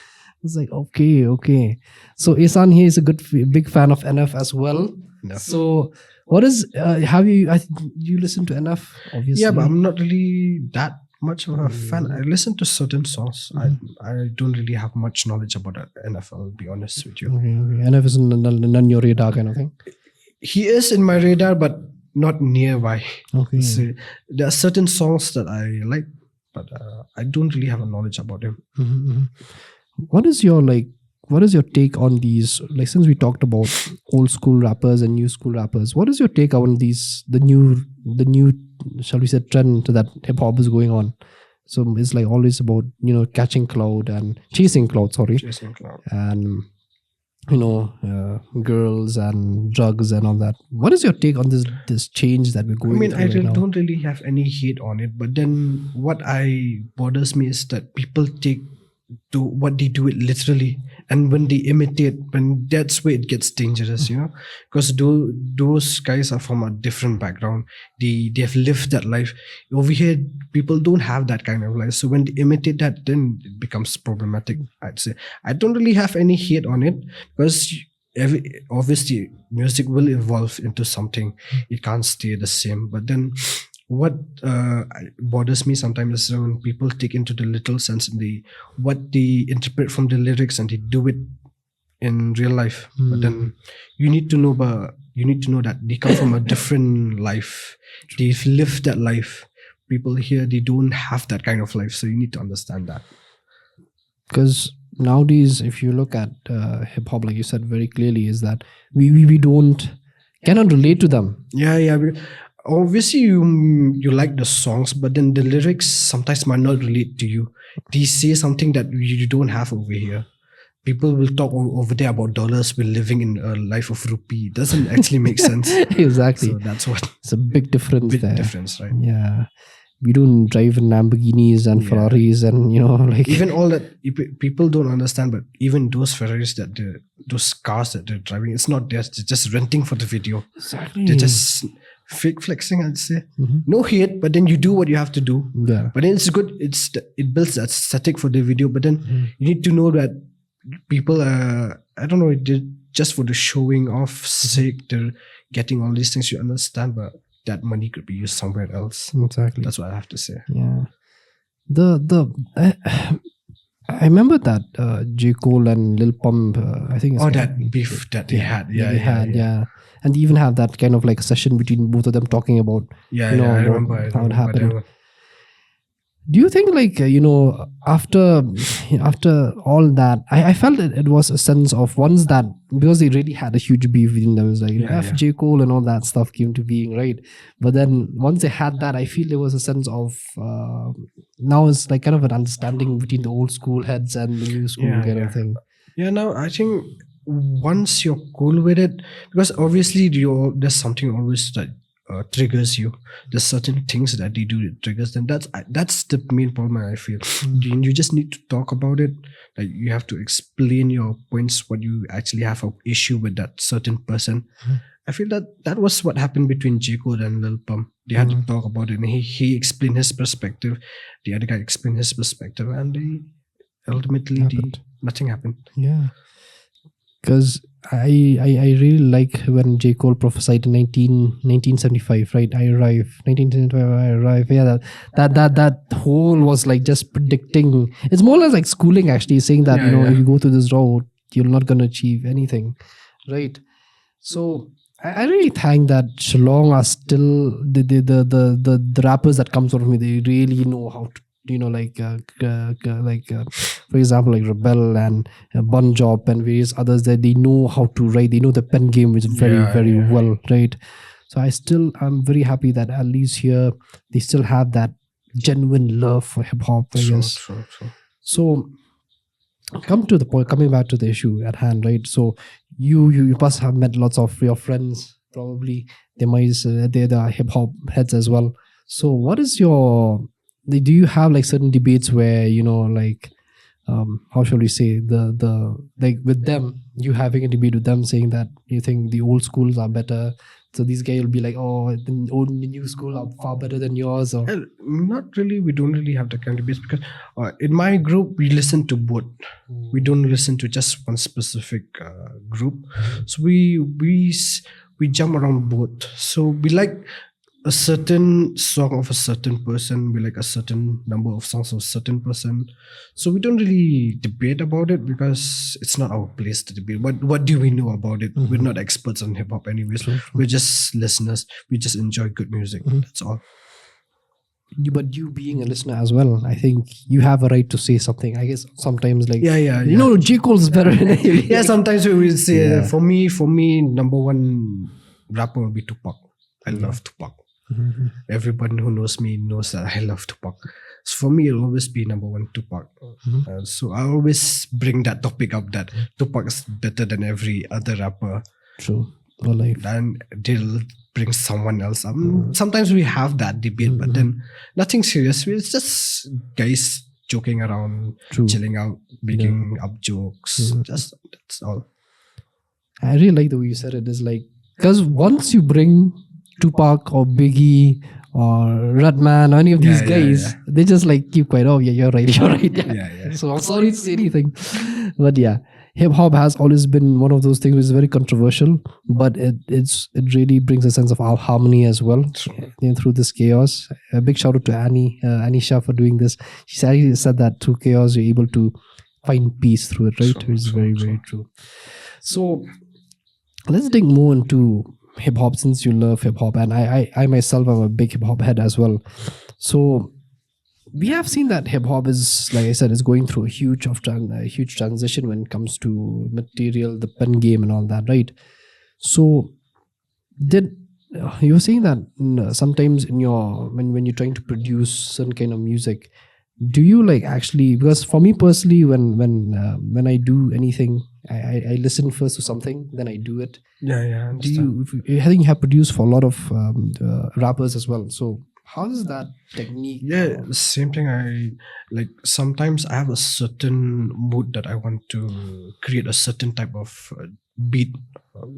A: It's like okay. So Ihsan here is a big fan of NF as well.
B: NF.
A: So what is have you? You listen to NF obviously?
B: Yeah, but I'm not really that much of a fan. I listen to certain songs. I don't really have much knowledge about NFL, I'll be honest with you.
A: Okay. NF is none your radar kind of thing.
B: He is in my radar, but not nearby.
A: Okay.
B: So there are certain songs that I like, but I don't really have a knowledge about him.
A: Mm-hmm. What is your take on these, like, since we talked about old school rappers and new school rappers, what is your take on these the new shall we say trend that hip hop is going on? So it's like always about catching cloud and chasing cloud,
B: Chasing cloud.
A: and girls and drugs and all that. What is your take on this change that we're going through right now?
B: Don't really have any hate on it, but then what bothers me is that people do what they do it literally, and when they imitate, when that's where it gets dangerous, because those guys are from a different background. They have lived that life. Over here, people don't have that kind of life, so when they imitate that, then it becomes problematic. I'd say I don't really have any hate on it, because obviously music will evolve into something. It can't stay the same, but then what bothers me sometimes is when people take into the literal sense what they interpret from the lyrics and they do it in real life. But then you need to know that they come from a different life. They've lived that life. People here, they don't have that kind of life, so you need to understand that.
A: Because nowadays, if you look at hip hop, like you said very clearly, is that we cannot relate to them.
B: Yeah. Obviously, you like the songs, but then the lyrics sometimes might not relate to you. They say something that you don't have over here. People will talk over there about dollars. We're living in a life of rupee. It doesn't actually make sense.
A: Exactly.
B: So that's what.
A: It's a big difference there.
B: Difference, right?
A: Yeah. We don't drive in Lamborghinis and Ferraris and, like...
B: Even all that, people don't understand, but even those Ferraris, those cars that they're driving, it's not theirs. They're just renting for the video.
A: Exactly.
B: They're just fake flexing, I'd say. No hate, but then you do what you have to do.
A: Yeah.
B: But then it's good. It builds that aesthetic for the video. But then you need to know that people are, I don't know, just for the showing off sake, they're getting all these things. You understand, but that money could be used somewhere else.
A: Exactly.
B: That's what I have to say.
A: Yeah. I remember that J. Cole and Lil Pump, I think it's
B: that beef that they had.
A: Yeah. And they even have that kind of like a session between both of them talking about
B: I remember
A: how it happened. Do you think like after all that, I felt it was a sense of once that, because they really had a huge beef within them, it was like J. Cole and all that stuff came to being, right? But then once they had that, I feel there was a sense of now it's like kind of an understanding between the old school heads and the new school kind of thing.
B: Yeah, now I think once you're cool with it, because obviously there's something always that triggers you. There's certain things that they do that triggers them. That's the main problem I feel. You just need to talk about it. Like you have to explain your points, what you actually have an issue with that certain person. I feel that was what happened between J. Cole and Lil Pump. They had to talk about it, and he explained his perspective. The other guy explained his perspective, and nothing happened.
A: Yeah. Because I really like when J. Cole prophesied in 1975, right? I arrive. 1975, I arrive. Yeah, that whole was like just predicting. It's more or less like schooling, actually, saying that if you go through this road, you're not gonna achieve anything, right? So I really think that Shillong are still the rappers that comes out of me. They really know how to. For example, like Rebel and Bun Job and various others, that they know how to write. They know the pen game is very well, right? So I'm very happy that at least here they still have that genuine love for hip hop, I guess.
B: True.
A: So coming back to the issue at hand, right? So you must have met lots of your friends, probably. They're the hip hop heads as well. So what is do you have like certain debates where how shall we say, the like with them, you having a debate with them saying that you think the old schools are better, so these guys will be like, oh, the new school are far better than yours? Or
B: not really. We don't really have that kind of debates, because in my group we listen to both. We don't listen to just one specific group. So we jump around both. So we like a certain song of a certain person, we like a certain number of songs of a certain person. So we don't really debate about it, because it's not our place to debate. What do we know about it? We're not experts on hip hop anyways.
A: True.
B: We're just listeners. We just enjoy good music. That's all.
A: But you being a listener as well, I think you have a right to say something. I guess sometimes like J. Cole is better than
B: yeah, sometimes we will say for me number one rapper will be Tupac. I love Tupac. Everyone who knows me knows that I love Tupac. So for me, it'll always be number one, Tupac. So I always bring that topic up, that Tupac is better than every other rapper.
A: True. Well,
B: then they'll bring someone else up. Sometimes we have that debate, but then nothing serious. It's just guys joking around, chilling out, making up jokes. Just that's all.
A: I really like the way you said it. It's like, because once you bring Tupac or Biggie or Redman or any of these guys, they just like keep quiet. Oh yeah, you're right.
B: Yeah.
A: So I'm sorry to say anything, but yeah, hip hop has always been one of those things which is very controversial, but it really brings a sense of our harmony as well through this chaos. A big shout out to Anisha for doing this. She said that through chaos you're able to find peace through it, right? Which is very true. So let's dig more into hip hop, since you love hip hop, and I myself am a big hip hop head as well. So we have seen that hip hop is, like I said, is going through a huge transition when it comes to material, the pen game, and all that, right? So you were saying that sometimes in when you're trying to produce certain kind of music, do you like actually, because for me personally, when I do anything, I listen first to something, then I do it.
B: Yeah.
A: I think you have produced for a lot of rappers as well. So how is that technique?
B: Yeah, the same thing. I like sometimes I have a certain mood that I want to create a certain type of beat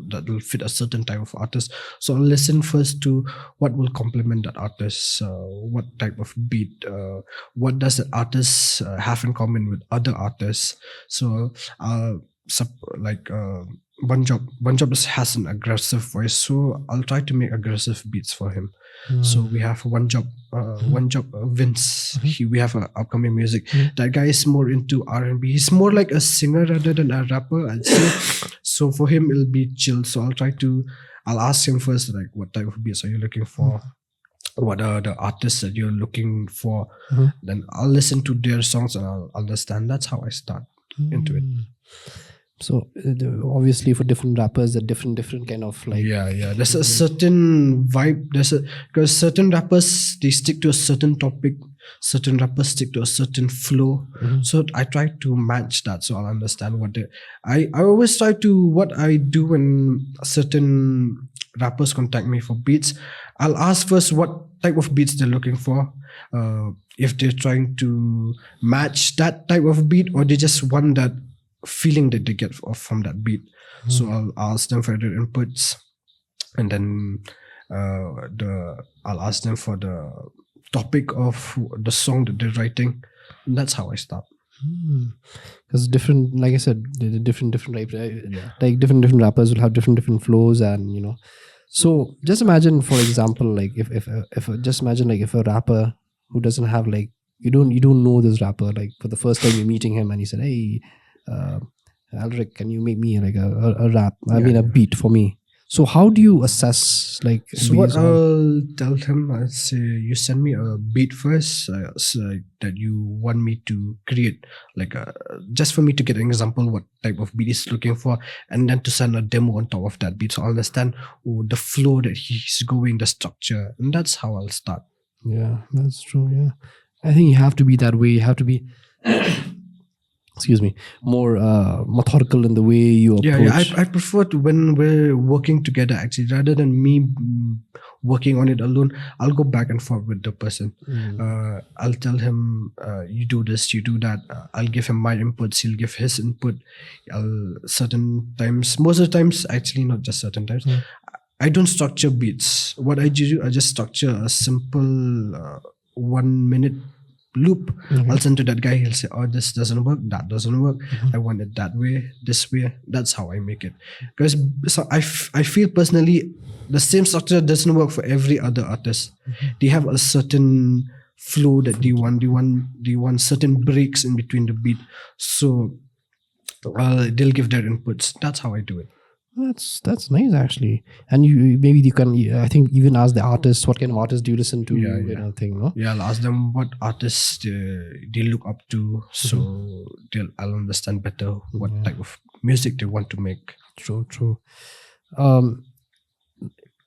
B: that will fit a certain type of artist. So I'll listen first to what will complement that artist, what type of beat, what does that artist have in common with other artists. So One Job has an aggressive voice, so I'll try to make aggressive beats for him. So we have One Job Vince. We have upcoming music. That guy is more into R&B. He's more like a singer rather than a rapper, I'd say. So for him, it'll be chill. So I'll ask him first, like, what type of beats are you looking for? What are the artists that you're looking for? Then I'll listen to their songs and I'll understand. That's how I start into it.
A: So obviously for different rappers, a different kind of like
B: there's a certain vibe. Because certain rappers, they stick to a certain topic, certain rappers stick to a certain flow. So I try to match that, so I'll understand I always try to, what I do when certain rappers contact me for beats, I'll ask first what type of beats they're looking for, if they're trying to match that type of beat or they just want that feeling that they get from that beat. So I'll ask them for their inputs, and then I'll ask them for the topic of the song that they're writing, and that's how I start.
A: Because different, like I said, the different types, like different rappers will have different flows, and so just imagine, for example, like if just imagine, like, if a rapper who doesn't have, like, you don't know this rapper, like, for the first time you're meeting him and he said, hey, Aleric, can you make me like a rap? I mean, a beat for me. So how do you assess, like?
B: So what I'll tell him, I'll say, you send me a beat first, that you want me to create, like, just for me to get an example what type of beat he's looking for, and then to send a demo on top of that beat, so I'll understand the flow that he's going, the structure, and that's how I'll start.
A: Yeah, that's true. Yeah, I think you have to be that way. You have to be excuse me, more methodical in the way you approach.
B: I prefer to, when we're working together, actually, rather than me working on it alone, I'll go back and forth with the person. I'll tell him, you do this, you do that. I'll give him my inputs, he'll give his input. Certain times, most of the times, actually, not just certain times, I don't structure beats. What I do, I just structure a simple 1 minute loop. I'll send to that guy, he'll say, oh, this doesn't work, that doesn't work, I want it that way, this way. That's how I make it. Because I feel personally, the same structure doesn't work for every other artist. They have a certain flow that they want certain breaks in between the beat, so they'll give their inputs. That's how I do it.
A: That's nice, actually. And you can, I think, even ask the artist, what kind of artist do you listen to, thing, no?
B: Yeah, I'll ask them what artists they look up to, so I'll understand better what type of music they want to make.
A: True.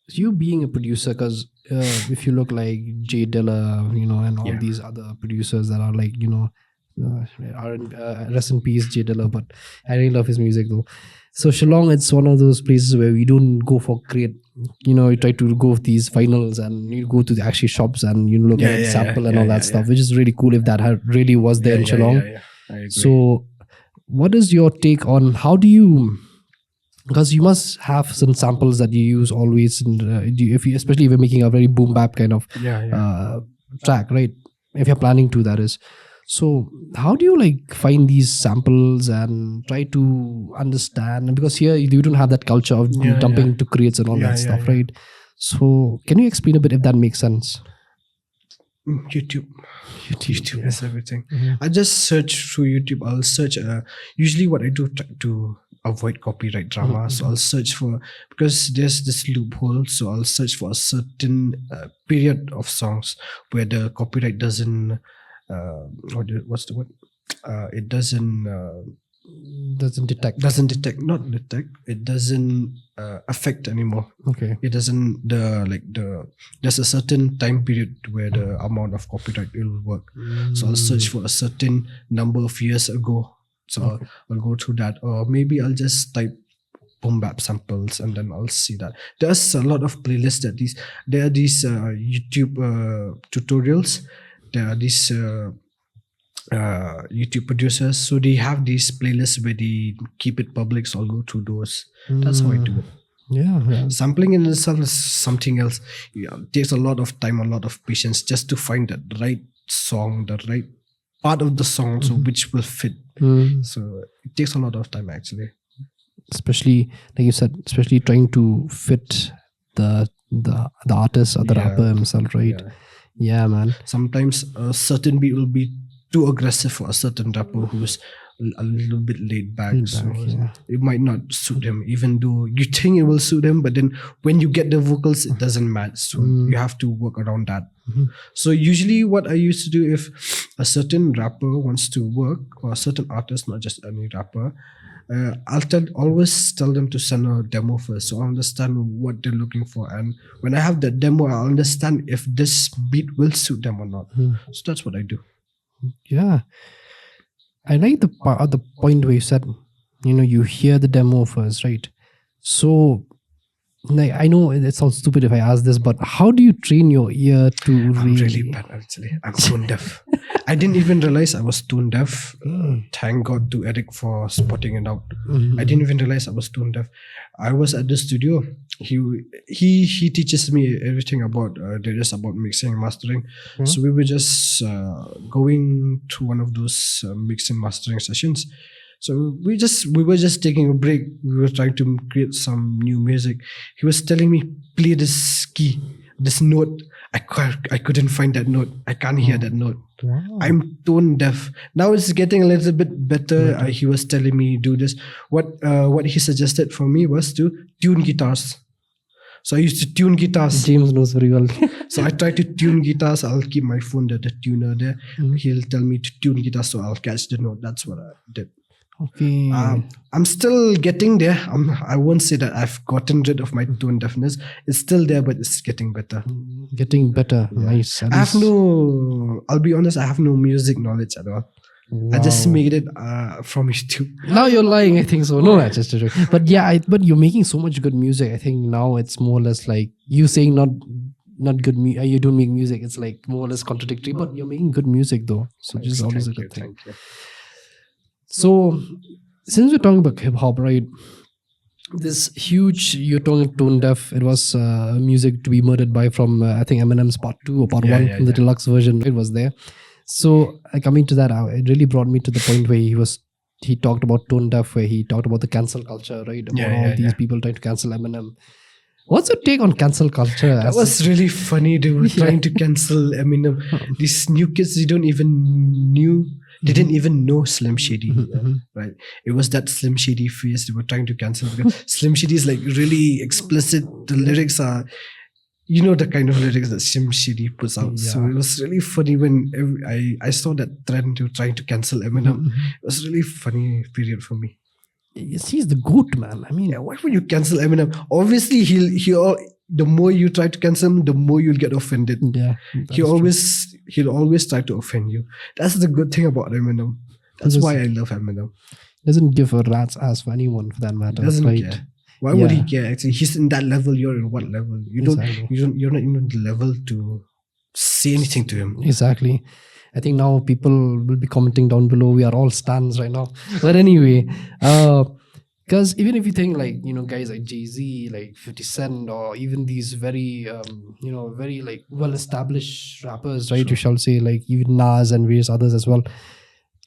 A: You being a producer, because if you look like J Dilla, and all these other producers that are like, rest in peace J Dilla, but I really love his music though. So Shillong, it's one of those places where we don't go for create, you try to go with these finals and you go to the actual shops and you look at sample and all that stuff, which is really cool if that really was there in Shillong.
B: I agree.
A: So what is your take on how do you, because you must have some samples that you use always, and especially if you're making a very boom bap kind of track, right? If you're planning to, that is. So how do you like find these samples and try to understand? Because here you don't have that culture of dumping to creates and all that stuff, right? So can you explain a bit if that makes sense?
B: YouTube is everything. I just search through YouTube. I'll search. Usually, what I do to avoid copyright drama, so I'll search for, because there's this loophole. So I'll search for a certain period of songs where the copyright doesn't. What's the word? It doesn't detect. Not detect. It doesn't affect anymore.
A: Okay.
B: It doesn't there's a certain time period where the amount of copyright will work. So I'll search for a certain number of years ago. So I'll go through that, or maybe I'll just type boom bap samples and then I'll see that. There's a lot of playlists that there are these YouTube tutorials. There are these YouTube producers. So they have these playlists where they keep it public. So I'll go through those. That's how I do it.
A: Yeah.
B: Sampling in itself is something else. It takes a lot of time, a lot of patience just to find the right song, the right part of the song, so which will fit. So it takes a lot of time actually.
A: Especially, like you said, especially trying to fit the artist or the rapper himself, right? Yeah, man.
B: Sometimes a certain beat will be too aggressive for a certain rapper who's a little bit laid back. It might not suit him, even though you think it will suit him, but then when you get the vocals, it doesn't match. So you have to work around that. So usually what I used to do, if a certain rapper wants to work, or a certain artist, not just any rapper, I'll always tell them to send a demo first, so I understand what they're looking for. And when I have the demo, I understand if this beat will suit them or not. So that's what I do.
A: Yeah. I like the point where you said, you hear the demo first, right? So, like, I know it sounds stupid if I ask this, but how do you train your ear to
B: I'm really bad, actually. I'm tone deaf. I didn't even realize I was tone deaf. Thank God to Eric for spotting it out. I didn't even realize I was tone deaf. I was at the studio. He teaches me everything about mixing and mastering. So we were just going to one of those mixing and mastering sessions. So we were just taking a break. We were trying to create some new music. He was telling me, play this key, this note. I couldn't find that note. I can't hear that note. Wow. I'm tone deaf. Now it's getting a little bit better. He was telling me do this. What he suggested for me was to tune guitars. So I used to tune guitars.
A: James knows very well.
B: So I try to tune guitars. I'll keep my phone there, the tuner there. He'll tell me to tune guitars, so I'll catch the note. That's what I did.
A: Okay.
B: I'm still getting there. I won't say that I've gotten rid of my tone deafness. It's still there, but it's getting better.
A: Getting better. Yeah. Nice.
B: I'll be honest, I have no music knowledge at all. Wow. I just made it from YouTube.
A: Now you're lying, I think so. No, that's just a joke. But yeah, but you're making so much good music. I think now it's more or less like you saying not good music. You don't make music. It's like more or less contradictory, but you're making good music though. So just always a good thing. So, since we're talking about hip hop, right? This huge, you're talking tone deaf. It was music to be murdered by from I think Eminem's Part 2 or Part 1, the deluxe version. It was there. So coming to that, it really brought me to the point where he talked about tone deaf, where he talked about the cancel culture, right? About all these people trying to cancel Eminem. What's your take on cancel culture?
B: That was really funny. They were trying to cancel Eminem. These new kids, they didn't even know Slim Shady, right? It was that Slim Shady phase they were trying to cancel, because Slim Shady is like really explicit. The lyrics are, the kind of lyrics that Slim Shady puts out. So it was really funny when I saw that trend to trying to cancel Eminem. It was really funny period for me.
A: He's the GOAT, man. I mean,
B: why would you cancel Eminem? Obviously, the more you try to cancel him, the more you'll get offended.
A: Yeah,
B: he'll always try to offend you. That's the good thing about Eminem. That's why I love Eminem.
A: Doesn't give a rat's ass for anyone, for that matter.
B: Doesn't care. Why would he care? Actually, he's in that level. You're in what level? You're not in the level to say anything to him.
A: Exactly. I think now people will be commenting down below. We are all stans right now. But anyway, because even if you think like, guys like Jay-Z, like 50 Cent, or even these very, very like well-established rappers, right? You shall say, like even Nas and various others as well.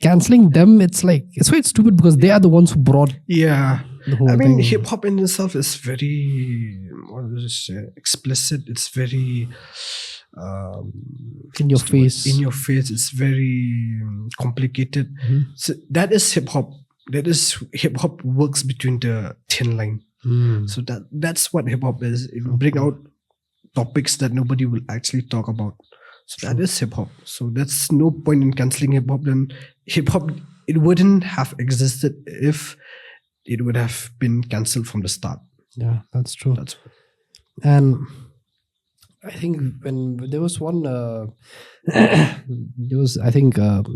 A: Canceling them, it's quite stupid, because they are the ones who brought the whole thing.
B: Hip hop in itself is very, explicit. It's very
A: in your face.
B: It's very complicated. So that is hip hop. That is hip hop works between the thin line. So that's what hip hop is. It will bring out topics that nobody will actually talk about. So that is hip hop. So that's no point in cancelling hip hop. Then hip hop, it wouldn't have existed if it would have been cancelled from the start.
A: Yeah, that's true. And I think when there was one,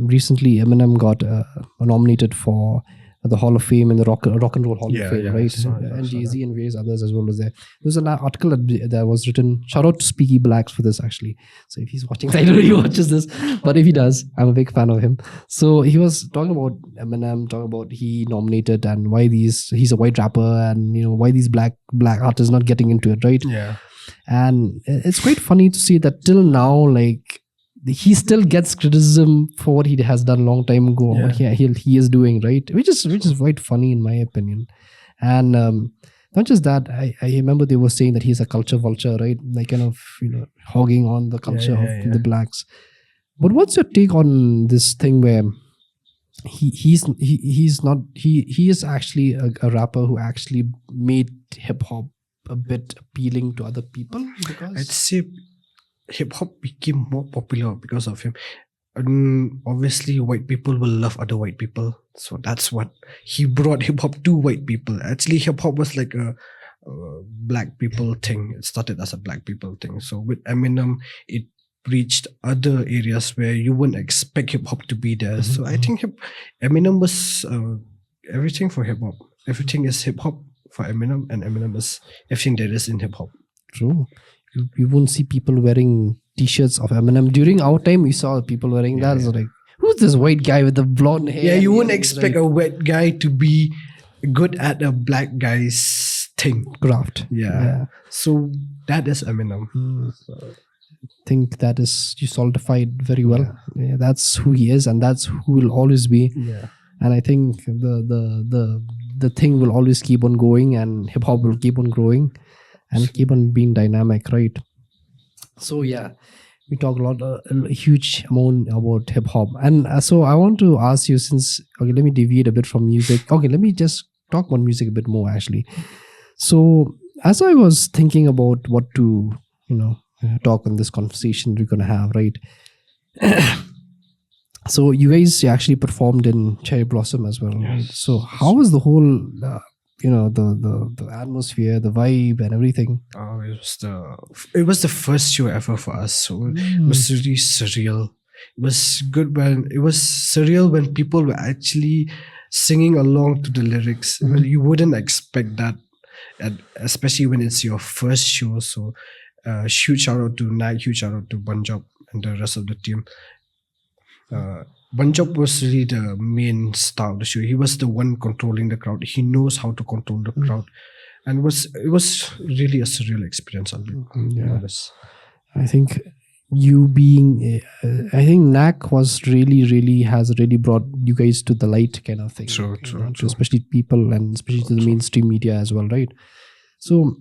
A: recently Eminem got nominated for at the Hall of Fame and the Rock and Roll Hall of Fame,
B: yeah,
A: right? And Jay-Z and various others as well was there. There was an article that was written. Shout out to Speaky Blacks for this, actually. So if he's watching, I don't know if he watches this, but if he does, I'm a big fan of him. So he was talking about Eminem, talking about he nominated and why he's a white rapper, and why these black artists not getting into it, right?
B: Yeah.
A: And it's quite funny to see that till now, like, he still gets criticism for what he has done a long time ago, what he is doing, right? Which is quite funny in my opinion. And not just that, I remember they were saying that he's a culture vulture, right? Like kind of hogging on the culture of the blacks. But what's your take on this thing where he is actually a rapper who actually made hip hop a bit appealing to other people? Because
B: I'd say hip hop became more popular because of him. Obviously, white people will love other white people, so that's what he brought hip hop to white people. Actually, hip hop was like a black people thing. It started as a black people thing. So with Eminem, it reached other areas where you wouldn't expect hip hop to be there. So I think Eminem was everything for hip hop. Everything is hip hop for Eminem, and Eminem is everything there is in hip hop.
A: True. You won't see people wearing t-shirts of Eminem. During our time, we saw people wearing that. So like, who's this white guy with the blonde hair?
B: Yeah, you wouldn't expect a white guy to be good at a black guy's thing.
A: Craft.
B: Yeah. So that is Eminem. So,
A: I think that is, you solidified very well. Yeah, that's who he is, and that's who will always be.
B: Yeah.
A: And I think the thing will always keep on going, and hip hop will keep on growing and keep on being dynamic, right? So yeah, we talk a huge amount about hip hop, and so I want to ask you, since let me deviate a bit from music. Okay, let me just talk about music a bit more actually. So as I was thinking about what to talk in this conversation we're gonna have, right? So you guys actually performed in Cherry Blossom as well, right? So how was the whole the atmosphere, the vibe and everything?
B: It was the first show ever for us, so it was really surreal. It was good it was surreal when people were actually singing along to the lyrics. Well, you wouldn't expect that, and especially when it's your first show. So huge shout out to Knack, huge shout out to Bunjob and the rest of the team. Bunjob was really the main star of the show. He was the one controlling the crowd. He knows how to control the crowd, and it was really a surreal experience. I'll be honest.
A: I think you being, I think Knack was really has really brought you guys to the light, kind of thing.
B: True.
A: Especially people, and especially to the mainstream media as well, right? So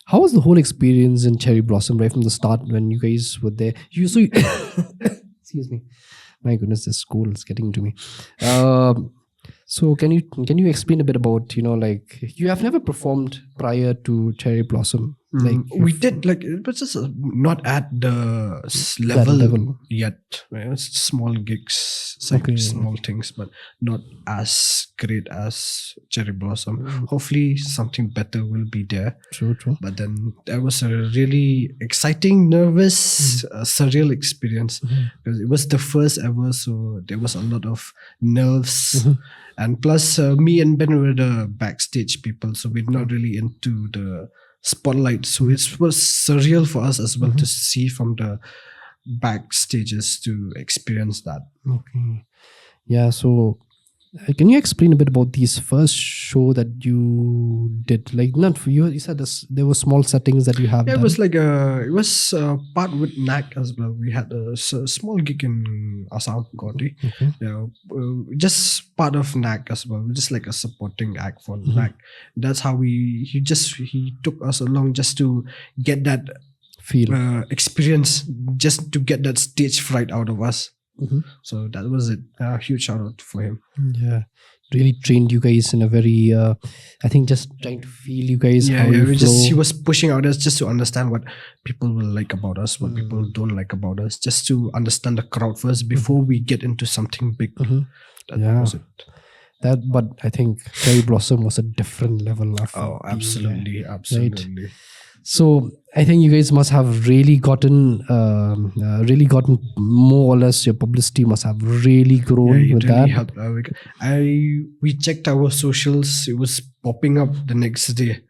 A: how was the whole experience in Cherry Blossom right from the start when you guys were there? Excuse me, my goodness, this school is getting to me. So can you explain a bit about like, you have never performed prior to Cherry Blossom? Like
B: we did, like, it was just not at the level yet. It was small gigs, small things, but not as great as Cherry Blossom. Hopefully something better will be there.
A: True.
B: But then that was a really exciting, nervous, surreal experience, because it was the first ever, so there was a lot of nerves. And plus me and Ben were the backstage people, so we're not really into the spotlight, so it was surreal for us as well to see from the backstages, to experience that.
A: Okay. Yeah, so can you explain a bit about these first show that you did? Like, not for you said there were small settings that you have done.
B: It was like part with Knack as well. We had a small gig in Assam, Gaudi. Just part of Knack as well, just like a supporting act for Knack. That's how he took us along, just to get that
A: feel,
B: experience, just to get that stage fright out of us. So that was it. A huge shout out for him.
A: Yeah, really trained you guys in a very I think just trying to feel you guys.
B: He was pushing out us just to understand what people will like about us, what people don't like about us, just to understand the crowd first before we get into something big. That was it.
A: But I think Cherry Blossom was a different level of
B: Oh,
A: being
B: absolutely,
A: there,
B: absolutely.
A: right? So I think you guys must have really gotten more or less, your publicity must have really grown
B: Yeah, it
A: with
B: really
A: that.
B: helped. We checked our socials. It was popping up the next day.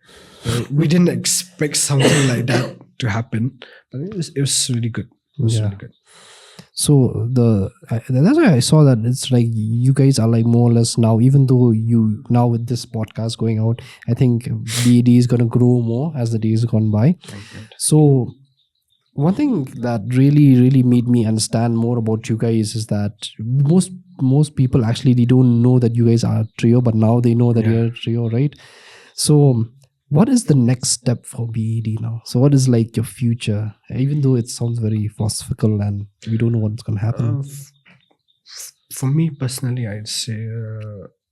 B: We didn't expect something like that to happen, but it was really good. It was really good.
A: So that's why I saw that it's like you guys are like more or less now, even though you now with this podcast going out, I think B.A.D is gonna grow more as the days gone by. So one thing that really made me understand more about you guys is that most people actually they don't know that you guys are a trio, but now they know that you're a trio, right? So what is the next step for B.A.D now? So what is like your future? Even though it sounds very philosophical and we don't know what's going to happen.
B: For me personally, I'd say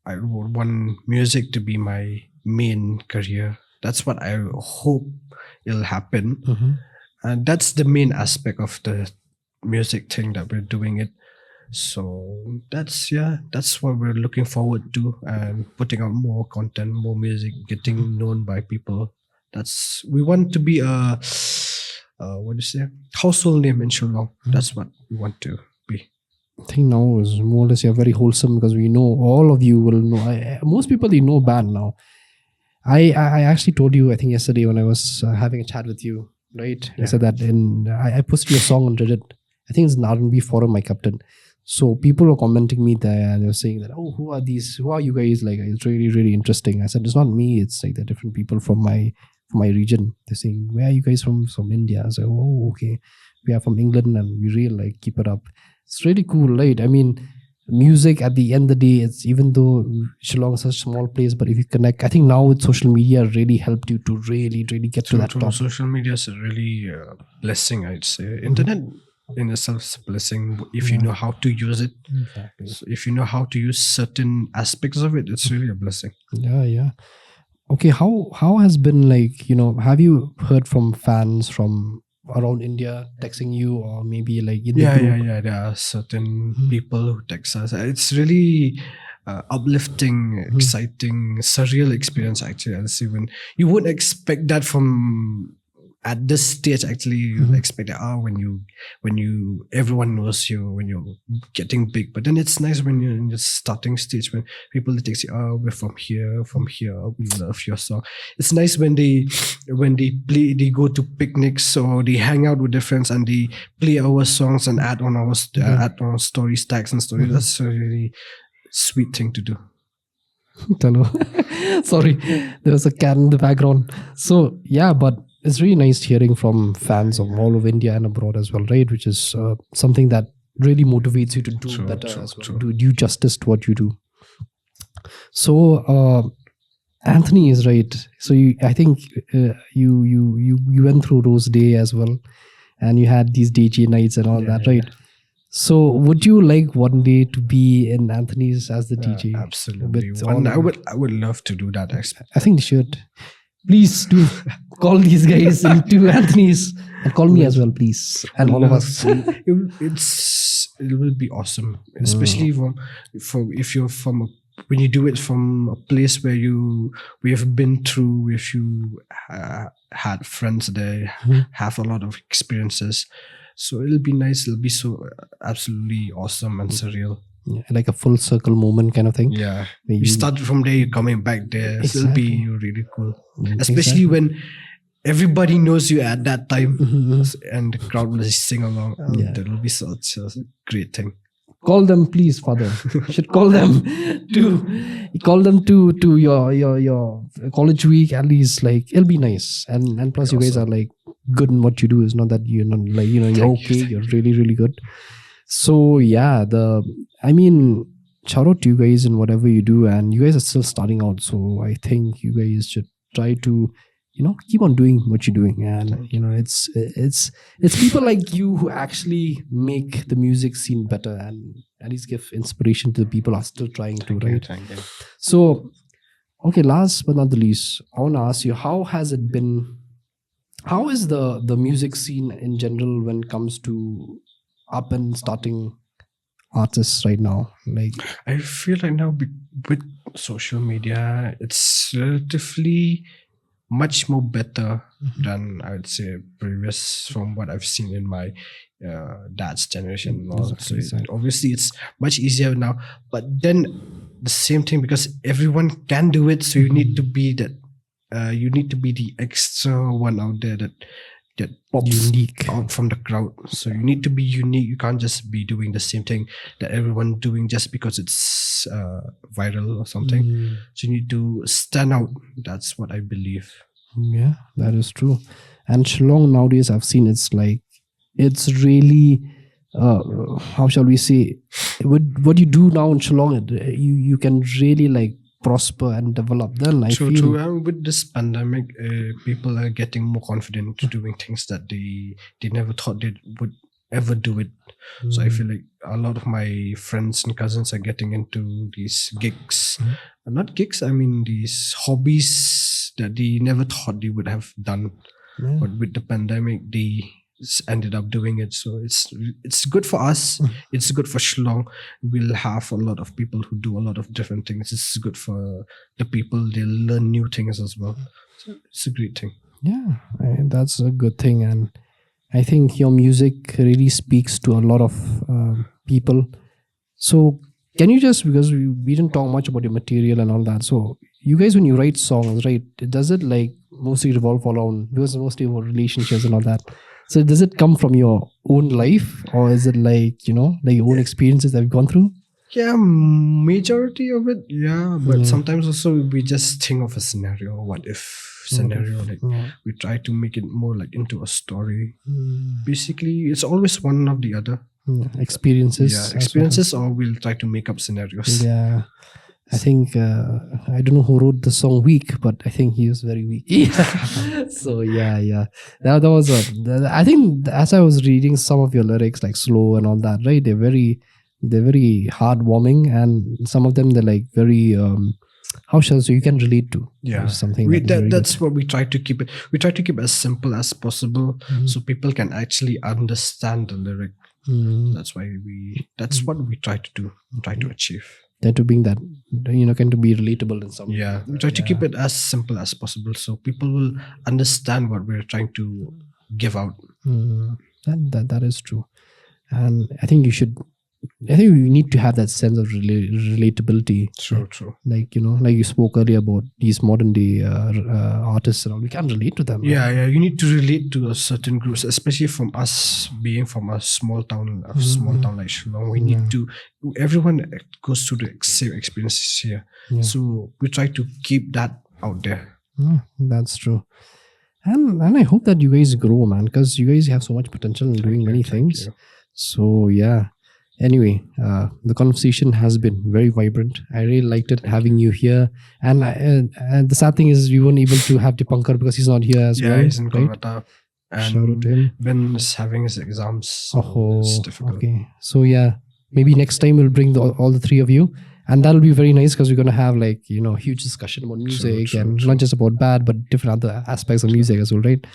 B: I would want music to be my main career. That's what I hope it'll happen. And that's the main aspect of the music thing that we're doing it. So that's what we're looking forward to, and putting out more content, more music, getting known by people. We want to be a household name in Shillong. That's what we want to be.
A: I think now is more or less you're very wholesome because we know all of you will know. Most people they know B.A.D now. I actually told you I think yesterday when I was having a chat with you, right? I said that I posted your song on Reddit. I think it's an R&B forum I kept it. So people were commenting me there and they were saying that, oh, who are these? Who are you guys? Like, it's really interesting. I said, it's not me. It's like the different people from my region. They're saying, where are you guys from? From India. I said, oh, okay. We are from England and we really like keep it up. It's really cool, right? I mean, music at the end of the day, it's even though Shillong is such a small place, but if you connect, I think now with social media really helped you to really get to that top.
B: Social media is a really blessing, I'd say. Internet in itself is a blessing if you know how to use it.
A: Exactly.
B: So if you know how to use certain aspects of it, it's really a blessing.
A: Yeah. Okay, how has been like, have you heard from fans from around India texting you, or maybe like in the group?
B: Yeah, there are certain people who text us. It's really uplifting, exciting, surreal experience actually. I'll see when you wouldn't expect that from at this stage. Actually, you expect that when you everyone knows you when you're getting big. But then it's nice when you're in the starting stage when people text you, we're from here, we love your song. It's nice when they play, they go to picnics or they hang out with their friends and they play our songs and add on our stories, tags and stories. That's a really sweet thing to do.
A: Hello. Sorry, there was a cat in the background. So yeah, but it's really nice hearing from fans of all of India and abroad as well, right? Which is something that really motivates you to do better as well, to do justice to what you do. So Anthony is right. So I think you went through Rose Day as well, and you had these DJ nights and all that, right? So would you like one day to be in Anthony's as the DJ?
B: Absolutely. I would love to do that.
A: I think they should. Please do call these guys into Anthony's and call me as well, please, and all of us.
B: It will be awesome, especially if you're from when you do it from a place where we have been through, if you had friends there, have a lot of experiences. So it'll be nice. It'll be so absolutely awesome and surreal.
A: Yeah, like a full circle moment kind of thing.
B: Yeah. You start from there, you're coming back there. Exactly. So it'll be really cool. Especially when everybody knows you at that time and the crowd will just sing along. That will be such a great thing.
A: Call them, please, Father. You should call them to your college week at least. Like it'll be nice, and plus you guys are like good in what you do. It's not that you're not like you're okay. You're really good. So yeah, shout out to you guys in whatever you do, and you guys are still starting out. So I think you guys should try to keep on doing what you're doing, and it's people like you who actually make the music scene better and at least give inspiration to the people who are still trying to, right? So okay, last but not the least, I want to ask you, how has it been? How is the music scene in general when it comes to up and starting artists right now? Like,
B: I feel right now with social media, it's relatively much more better than I would say previous from what I've seen in my dad's generation. And all. So obviously it's much easier now. But then the same thing, because everyone can do it, so you need to be that. You need to be the extra one out there that pops
A: unique
B: out from the crowd. So you need to be unique. You can't just be doing the same thing that everyone doing just because it's viral or something. So you need to stand out. That's what I believe.
A: Yeah, that is true. And Shillong nowadays, I've seen it's really how shall we say, what you do now in Shillong, you can really like prosper and develop. Then I feel
B: true. And with this pandemic, people are getting more confident to doing things that they never thought they would ever do it. So I feel like a lot of my friends and cousins are getting into these gigs. Not gigs, I mean these hobbies that they never thought they would have done. But with the pandemic, they ended up doing it. So it's good for us. It's good for Shillong. We'll have a lot of people who do a lot of different things. It's good for the people. They'll learn new things as well. So it's a great thing.
A: Yeah, that's a good thing. And I think your music really speaks to a lot of people. So can you just, because we didn't talk much about your material and all that. So you guys, when you write songs, right, does it like mostly revolve around, because mostly about relationships and all that. So does it come from your own life, or is it like, like your own experiences that you've gone through?
B: Yeah, majority of it, yeah. But sometimes also we just think of a scenario, what if scenario. Like we try to make it more like into a story. Basically, it's always one of the other.
A: Experiences.
B: Yeah, experiences, or we'll try to make up scenarios.
A: Yeah. I think I don't know who wrote the song "Weak," but I think he was very weak. So yeah. That was I think as I was reading some of your lyrics, like slow and all that, right? They're very heartwarming, and some of them they're like very so you can relate to.
B: Yeah,
A: something
B: that's what we try to keep it. We try to keep it as simple as possible, so people can actually understand the lyric. That's what we try to do, try to achieve.
A: That to being that, kind to be relatable in some way.
B: Yeah, we try to keep it as simple as possible, so people will understand what we're trying to give out.
A: That is true, and I think we need to have that sense of relatability.
B: True.
A: Like like you spoke earlier about these modern day artists and all. We can't relate to them.
B: Yeah. You need to relate to a certain groups, especially from us being from a small town like Shillong. We need to. Everyone goes through the same experiences here, so we try to keep that out there.
A: That's true. And I hope that you guys grow, man, because you guys have so much potential in doing many things. So yeah. Anyway, the conversation has been very vibrant. I really liked it having you here. And the sad thing is we weren't able to have Dipankar because he's not here as well.
B: Yeah, he's in
A: right?
B: Kolkata. And
A: shout out to him.
B: Ben is having his exams. So it's difficult.
A: Okay. So yeah, maybe next time we'll bring all the three of you. And that'll be very nice because we're going to have like, huge discussion about music and not just about B.A.D, but different other aspects of music as well, right?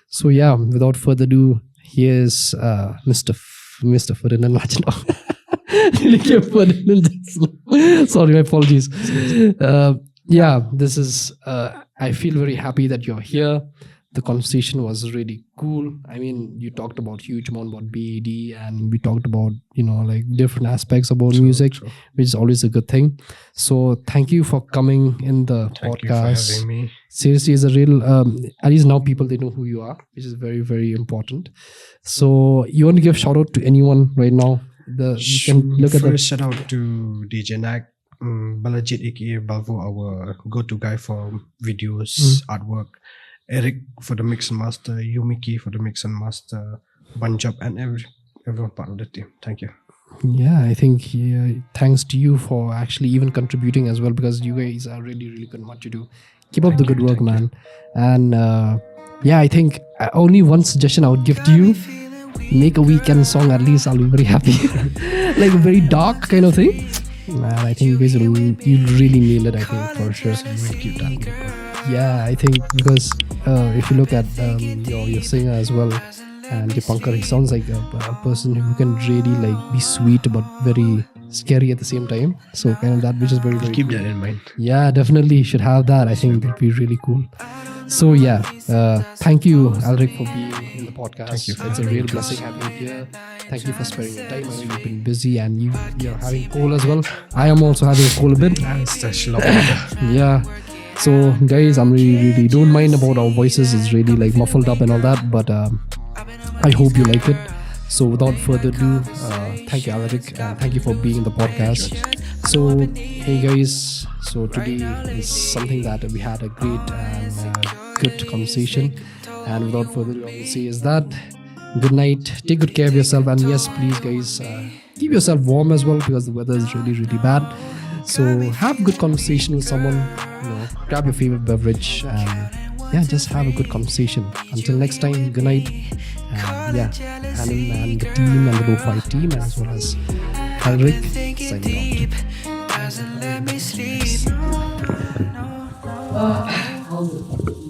A: So yeah, without further ado, here's Mr. Ferdinand Rajano. Sorry, my apologies. This is, I feel very happy that you're here. The conversation was really cool. I mean, you talked about huge amount about B.A.D, and we talked about, like different aspects about music, which is always a good thing. So thank you for coming in the podcast.
B: Thank you for having me.
A: Seriously, it's a real, at least now people, they know who you are, which is very, very important. So you want to give shout out to anyone right now? You can look at the
B: shout out to DJ Knack, Balajit aka Balvo, our go-to guy for videos, artwork. Eric for the mix and master, Yumiki for the mix and master, Banjab, and everyone part of the team. Thank you.
A: Yeah, I think thanks to you for actually even contributing as well, because you guys are really, really good at what you do. Keep up the good work, man. And I think only one suggestion I would give to you: make a weekend song at least. I'll be very happy. Like a very dark kind of thing. Man, I think you guys will really nail it. I think for sure. So you will keep that. Yeah, I think because if you look at your singer as well, And Dipankar, he sounds like a person who can really like be sweet but very scary at the same time. So kind of that, which is very, very
B: Keep
A: cool.
B: that in mind.
A: Yeah, definitely should have that. I think it'd be really cool. So yeah, thank you, Aleric, for being in the podcast.
B: Thank you for
A: It's a
B: having
A: real
B: me,
A: blessing having you here. Thank you for sparing your time. I know you've been busy and you're having cold as well. I am also having a cold a bit. Yeah. So guys, I'm really don't mind about our voices. It's really like muffled up and all that, but I hope you like it. So without further ado, thank you, Aleric, and thank you for being in the podcast. So hey guys, so today is something that we had a great and good conversation. And without further ado, I will say is that good night. Take good care of yourself, and yes, please guys, keep yourself warm as well because the weather is really bad. So have good conversation with someone. Grab your favorite beverage and yeah, just have a good conversation. Until next time, good night. And yeah, Hannon and the team and the Lofi team as well as Aleric signing out.